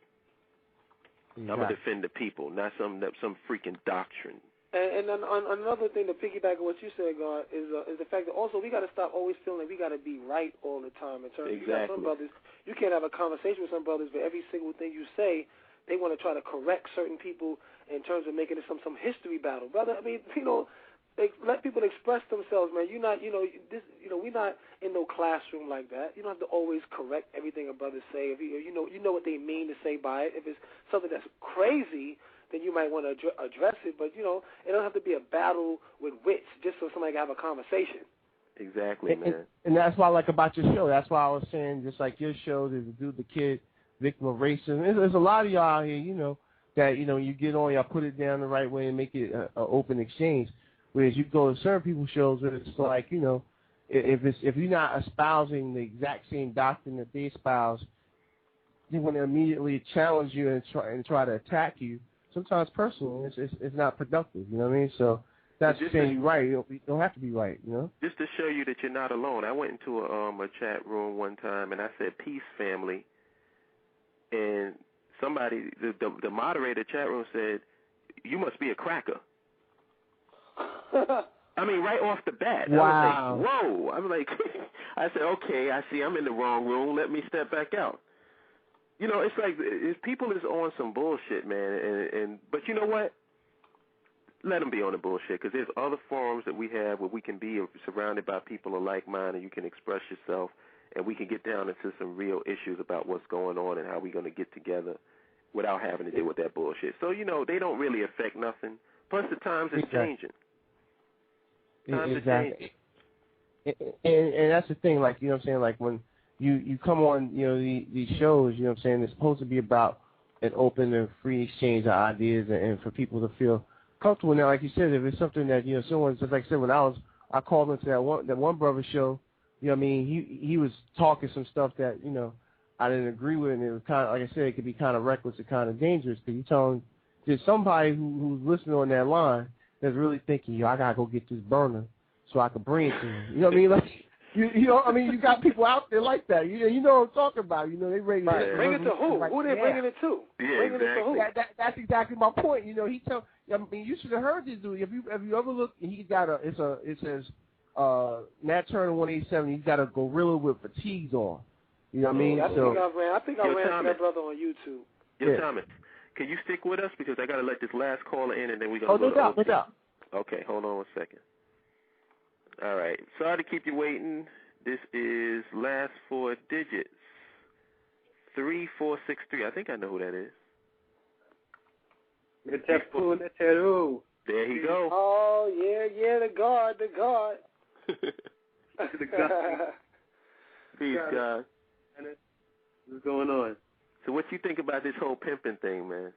Exactly. I'm going to defend the people, not some freaking doctrine. And then another thing to piggyback on what you said, God, is the fact that also we got to stop always feeling like we got to be right all the time. In terms, exactly. You got some brothers, you can't have a conversation with some brothers, but every single thing you say, they want to try to correct certain people in terms of making it some history battle, brother. I mean, let people express themselves, man. You're not, we're not in no classroom like that. You don't have to always correct everything a brother say. If you know what they mean to say by it. If it's something that's crazy, then you might want to address it. But it don't have to be a battle with wits just so somebody can have a conversation. Exactly, man. And that's what I like about your show. That's why I was saying, just like your show, there's a dude, the kid, victim of racism. There's a lot of y'all out here, that you get on, y'all put it down the right way and make it an open exchange. Whereas you go to certain people's shows, where it's like, if you're not espousing the exact same doctrine that they espouse, they want to immediately challenge you and try to attack you. Sometimes personally, it's not productive. You know what I mean? So that's saying you're right. You don't have to be right. Just to show you that you're not alone. I went into a chat room one time and I said, "Peace, family," and somebody, the moderator of the chat room said, "You must be a cracker." I mean, right off the bat. Wow. I was like, whoa. I was like, I said, okay, I see I'm in the wrong room. Let me step back out. You know, it's like people is on some bullshit, man. But you know what? Let them be on the bullshit, because there's other forums that we have where we can be surrounded by people of like mind, and you can express yourself, and we can get down into some real issues about what's going on and how we're going to get together without having to deal with that bullshit. So, you know, they don't really affect nothing. Plus, the times is changing. Times are changing. And that's the thing, like, you know what I'm saying, like when you come on, you know, these shows, you know what I'm saying, it's supposed to be about an open and free exchange of ideas and for people to feel comfortable. Now, like you said, if it's something that, you know, someone, just like I said, when I called into that one brother show, you know what I mean, he was talking some stuff that, you know, I didn't agree with, and it was kind of, like I said, it could be kind of reckless and kind of dangerous, because you're telling there's somebody who's listening on that line that's really thinking, yo, I got to go get this burner so I can bring it to him. You know what I mean? Like, you know, I mean, you got people out there like that. You know what I'm talking about. You know, they ready to bring it to who? Like, who they bringing it to? Yeah, bringing exactly. it to who? That's exactly my point. You know, I mean, you should have heard this dude. If you ever look, he got it says Nat Turner 187. He's got a gorilla with fatigues on. You know what I mean? I think I ran into that brother on YouTube. Thomas, can you stick with us, because I got to let this last caller in, and then we're going to go to OT. No doubt. Okay, hold on 1 second. All right. Sorry to keep you waiting. This is last 4 digits. 3463. I think I know who that is. There he go. Oh, yeah, the guard. The guard. Peace, guys. What's going on? So what you think about this whole pimping thing, man?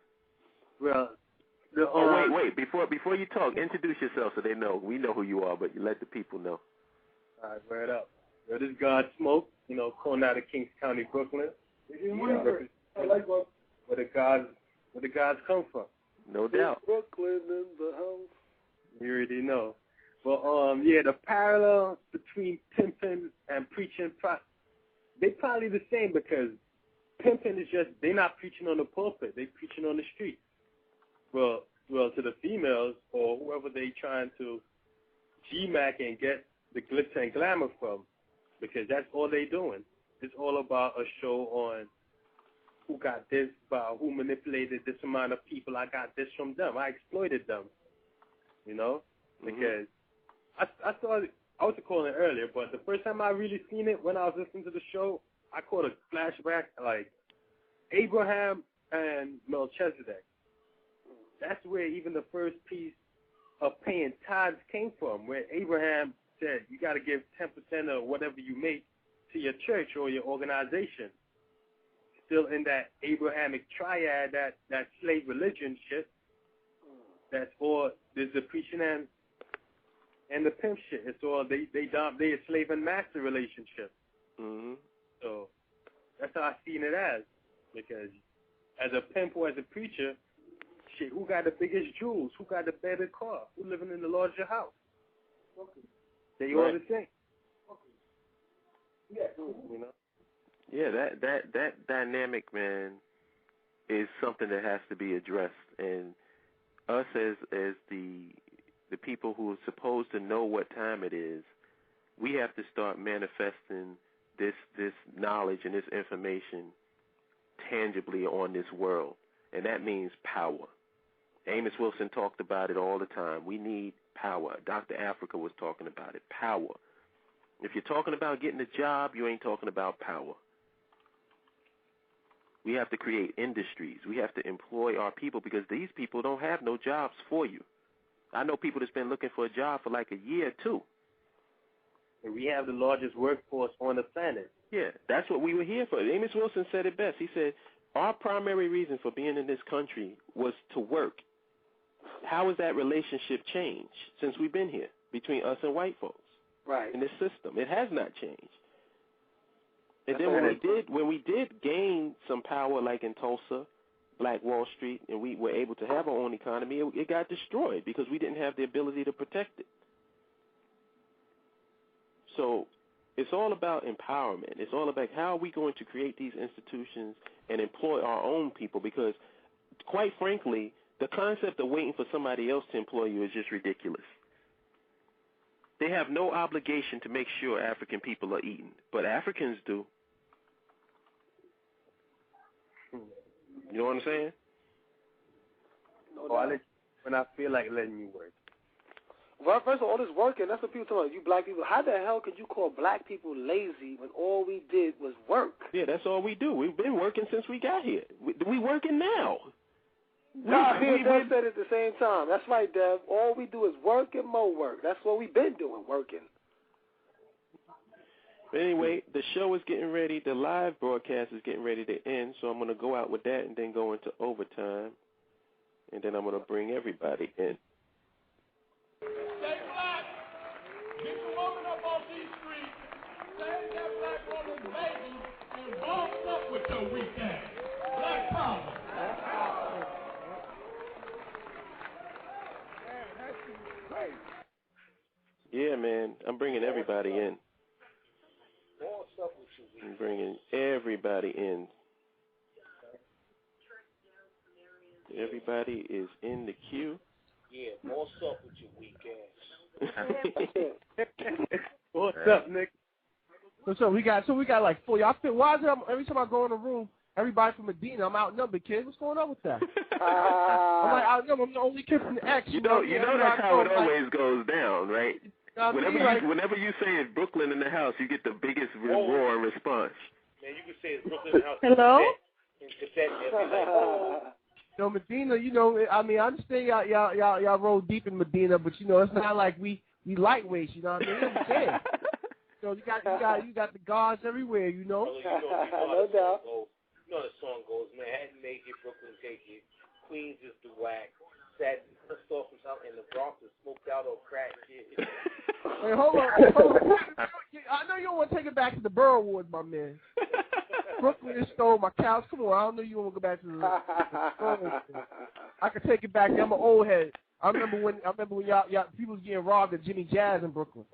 Well, wait. Before you talk, introduce yourself so they know. We know who you are, but you let the people know. All right, word up. Yo, this is God Smoke, you know, calling out of Kings County, Brooklyn. Where the gods come from. No doubt. Brooklyn in the house. You already know. But the parallel between pimping and preaching, they probably the same, because pimping is just, they're not preaching on the pulpit, they preaching on the street. Well, to the females or whoever they trying to G-Mac and get the glitz and glamour from, because that's all they doing. It's all about a show on who got this, about who manipulated this amount of people. I got this from them. I exploited them, you know, because I thought, I was calling earlier, but the first time I really seen it, when I was listening to the show, I caught a flashback, like Abraham and Melchizedek. That's where even the first piece of paying tithes came from, where Abraham said, you got to give 10% of whatever you make to your church or your organization. Still in that Abrahamic triad, that slave religion shit. That's all. There's the preaching and the pimp shit. It's all they a slave and master relationship. Mm-hmm. So that's how I seen it as. Because as a pimp or as a preacher, shit, who got the biggest jewels? Who got the better car? Who living in the larger house? They all the same. Yeah, you know. Yeah, that dynamic, man, is something that has to be addressed, and us as the people who are supposed to know what time it is, we have to start manifesting this knowledge and this information tangibly on this world, and that means power. Amos Wilson talked about it all the time. We need power. Dr. Africa was talking about it, power. If you're talking about getting a job, you ain't talking about power. We have to create industries. We have to employ our people, because these people don't have no jobs for you. I know people that's been looking for a job for like a year or two. And we have the largest workforce on the planet. Yeah, that's what we were here for. Amos Wilson said it best. He said, our primary reason for being in this country was to work. How has that relationship changed since we've been here between us and white folks? Right. In this system. It has not changed. And then when we did gain some power, like in Tulsa, Black Wall Street, and we were able to have our own economy, it got destroyed because we didn't have the ability to protect it. So it's all about empowerment. It's all about how are we going to create these institutions and employ our own people, because, quite frankly, the concept of waiting for somebody else to employ you is just ridiculous. They have no obligation to make sure African people are eating, but Africans do. You know what I'm saying? No, I let you when I feel like letting you work. Well, first of all this working, that's what people talk about. You black people, how the hell could you call black people lazy when all we did was work? Yeah, that's all we do. We've been working since we got here. We working now. Me and Dev said it at the same time. That's right, Dev. All we do is work and more work. That's what we've been doing, working. But anyway, the show is getting ready. The live broadcast is getting ready to end, so I'm going to go out with that and then go into overtime. And then I'm going to bring everybody in. Stay black. Get the woman up off these streets. Save that black woman's baby and boss up with your weak ass. Black power. Black power. Man, that's great. Yeah, man. I'm bringing everybody in. I'm bringing everybody in. Everybody is in the queue. Yeah, boss up with your weak ass. What's up, Nick? So we got like 4. Y'all feel why is it every time I go in the room, everybody from Medina, I'm outnumbered, kid. What's going on with that? I'm like outnumbered. I'm the only kid from the X. You know that's how it always goes down, right? Whenever you say it's Brooklyn in the house, you get the biggest roar and response. Man, you can say it's Brooklyn in the house. Hello? No, Medina, I mean, I understand y'all roll deep in Medina, but it's not like we lightweights, you know what I mean? Understand? You got the guards everywhere, No doubt. You know the song goes, Manhattan make it, Brooklyn take it, Queens is the whack, Satin pissed off from something, and the Bronx is smoked out on crack shit. Hey, hold on. I know you don't want to take it back to the Borough Ward, my man. Brooklyn stole my couch. Come on, I don't know you want to go back to the Borough Ward. I can take it back. I'm an old head. I remember when y'all people was getting robbed at Jimmy Jazz in Brooklyn.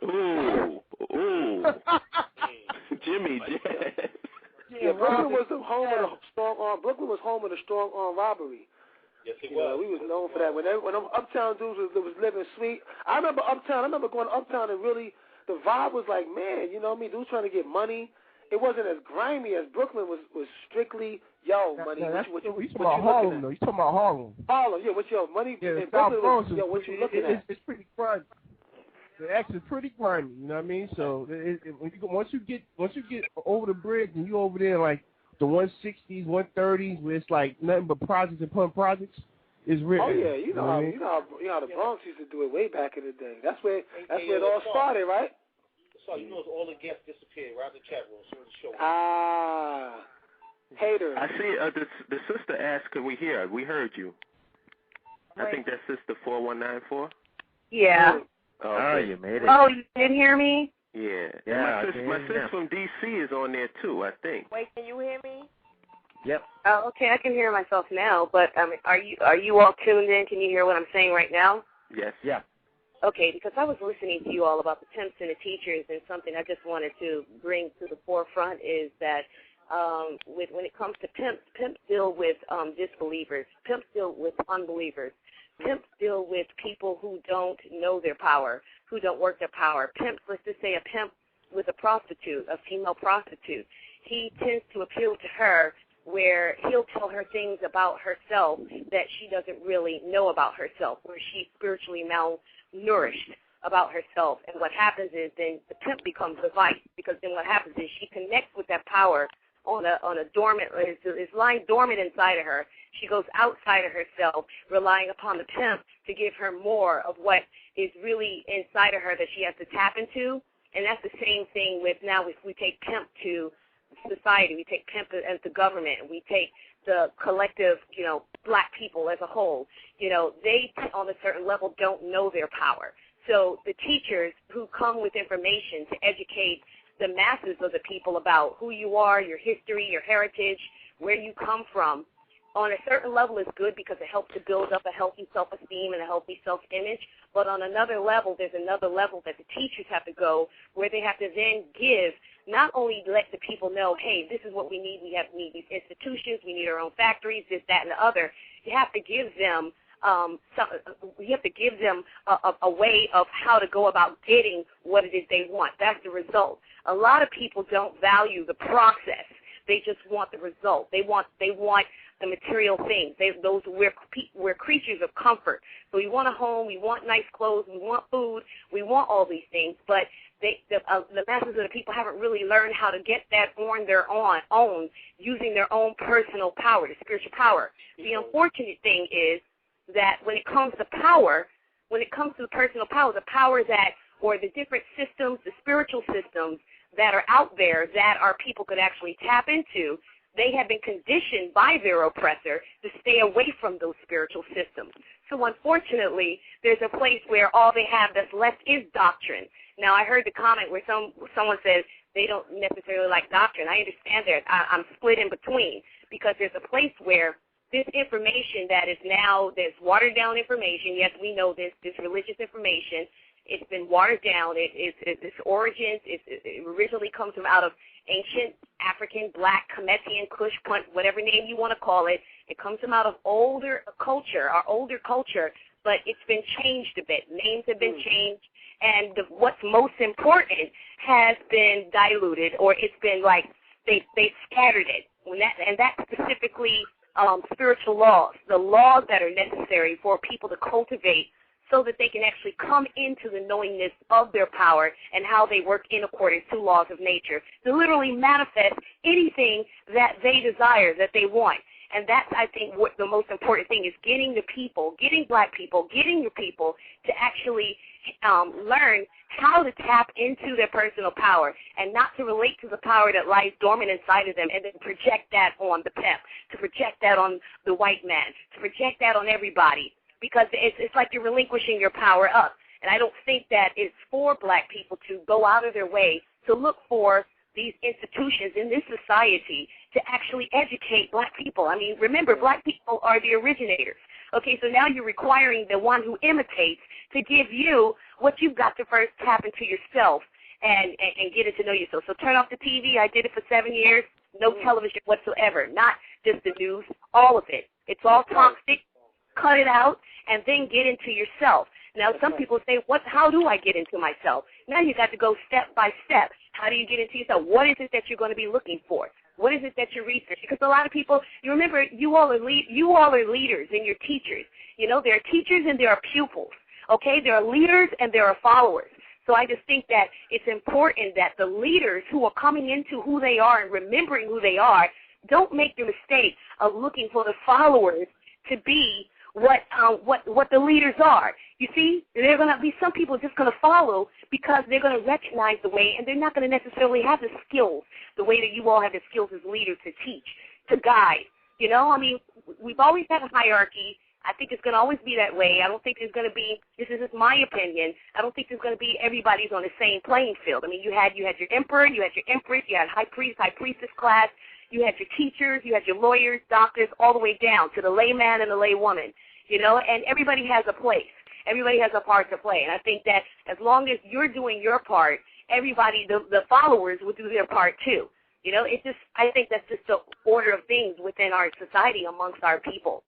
Ooh. Jimmy Jazz. Yeah, Brooklyn was home of the strong arm. Brooklyn was home of the strong arm robbery. Yes, it was. We was known for that. When them uptown dudes was living sweet. I remember uptown. I remember going uptown and really the vibe was like, man, you know what I mean? Dudes trying to get money. It wasn't as grimy as Brooklyn was strictly money. You talking about Harlem, though? You talking about Harlem? Harlem, yeah. What's your money? Yeah, in Brooklyn, what you looking at? It's pretty grimy. The X is pretty grimy. You know what I mean? So once you get over the bridge and you over there like the 160s, 130s, where it's like nothing but projects and pump projects, is real. Oh yeah, you know how the Bronx used to do it way back in the day. That's where it all started, right? So you know all the guests disappeared right out the chat room as soon as the show. Hater. I see. The sister asked, "Could we hear? We heard you." Right. I think that's sister 4194. Yeah. Oh, you made it. Oh, you didn't hear me? Yeah. My sis from D.C. is on there too, I think. Wait, can you hear me? Yep. Oh, okay. I can hear myself now, but are you all tuned in? Can you hear what I'm saying right now? Yes. Yeah. Okay, because I was listening to you all about the pimps and the teachers, and something I just wanted to bring to the forefront is that when it comes to pimps deal with disbelievers. Pimps deal with unbelievers. Pimps deal with people who don't know their power, who don't work their power. Pimps, let's just say a pimp with a prostitute, a female prostitute. He tends to appeal to her where he'll tell her things about herself that she doesn't really know about herself, where she's spiritually malnourished about herself. And what happens is then the pimp becomes the vice, because then what happens is she connects with that power on a dormant, it's lying dormant inside of her. She goes outside of herself, relying upon the pimp to give her more of what is really inside of her that she has to tap into. And that's the same thing with now if we take pimp to society, we take pimp as the government, and we take the collective, black people as a whole. They, on a certain level, don't know their power. So the teachers who come with information to educate the masses of the people about who you are, your history, your heritage, where you come from, on a certain level is good because it helps to build up a healthy self-esteem and a healthy self-image. But on another level, there's another level that the teachers have to go where they have to then give, not only let the people know, hey, this is what we need. We need these institutions. We need our own factories, this, that, and the other. You have to give them a way of how to go about getting what it is they want. That's the result. A lot of people don't value the process. They just want the result. They want the material things. We're creatures of comfort. So we want a home, we want nice clothes, we want food, we want all these things. But the masses of the people haven't really learned how to get that on their own, using their own personal power, the spiritual power. The unfortunate thing is that when it comes to power, when it comes to the personal power, the power that, or the different systems, the spiritual systems that are out there that our people could actually tap into, they have been conditioned by their oppressor to stay away from those spiritual systems. So unfortunately, there's a place where all they have that's left is doctrine. Now, I heard the comment where someone says they don't necessarily like doctrine. I understand that. I'm split in between, because there's a place where this information that is now, this watered-down information, yes, we know this religious information, it's been watered down. Its origins, it originally comes from out of ancient African, black, Cometian, Kush, Punt, whatever name you want to call it. It comes from out of older culture, but it's been changed a bit. Names have been changed, and what's most important has been diluted, or it's been like they scattered it. And that's specifically spiritual laws, the laws that are necessary for people to cultivate so that they can actually come into the knowingness of their power and how they work in accordance to laws of nature, to literally manifest anything that they desire, that they want. And that's, I think, what the most important thing is, getting the people, getting black people, getting your people to actually learn how to tap into their personal power and not to relate to the power that lies dormant inside of them and then project that on the pimp, to project that on the white man, to project that on everybody, because it's like you're relinquishing your power up. And I don't think that it's for black people to go out of their way to look for these institutions in this society to actually educate black people. I mean, remember, black people are the originators. Okay, so now you're requiring the one who imitates to give you what you've got to first tap into yourself and get it to know yourself. So turn off the TV. I did it for 7 years. No television whatsoever, not just the news, all of it. It's all toxic. Cut it out and then get into yourself. Now, some people say, how do I get into myself? Now you got to go step by step. How do you get into yourself? What is it that you're going to be looking for? What is it that you're researching? Because a lot of people, you remember, you all are leaders and you're teachers. You know, there are teachers and there are pupils. Okay, there are leaders and there are followers. So I just think that it's important that the leaders who are coming into who they are and remembering who they are don't make the mistake of looking for the followers to be what the leaders are. You see, there are going to be some people just going to follow because they're going to recognize the way, and they're not going to necessarily have the skills, the way that you all have the skills as leaders to teach, to guide. You know, I mean, we've always had a hierarchy. I think it's going to always be that way. I don't think there's going to be, this is just my opinion, I don't think there's going to be everybody's on the same playing field. I mean, you had your emperor, you had your empress, you had high priest, high priestess class, you had your teachers, you had your lawyers, doctors, all the way down to the layman and the laywoman, you know, and everybody has a place. Everybody has a part to play. And I think that as long as you're doing your part, everybody, the followers will do their part too. You know, it's just, I think that's just the order of things within our society amongst our people.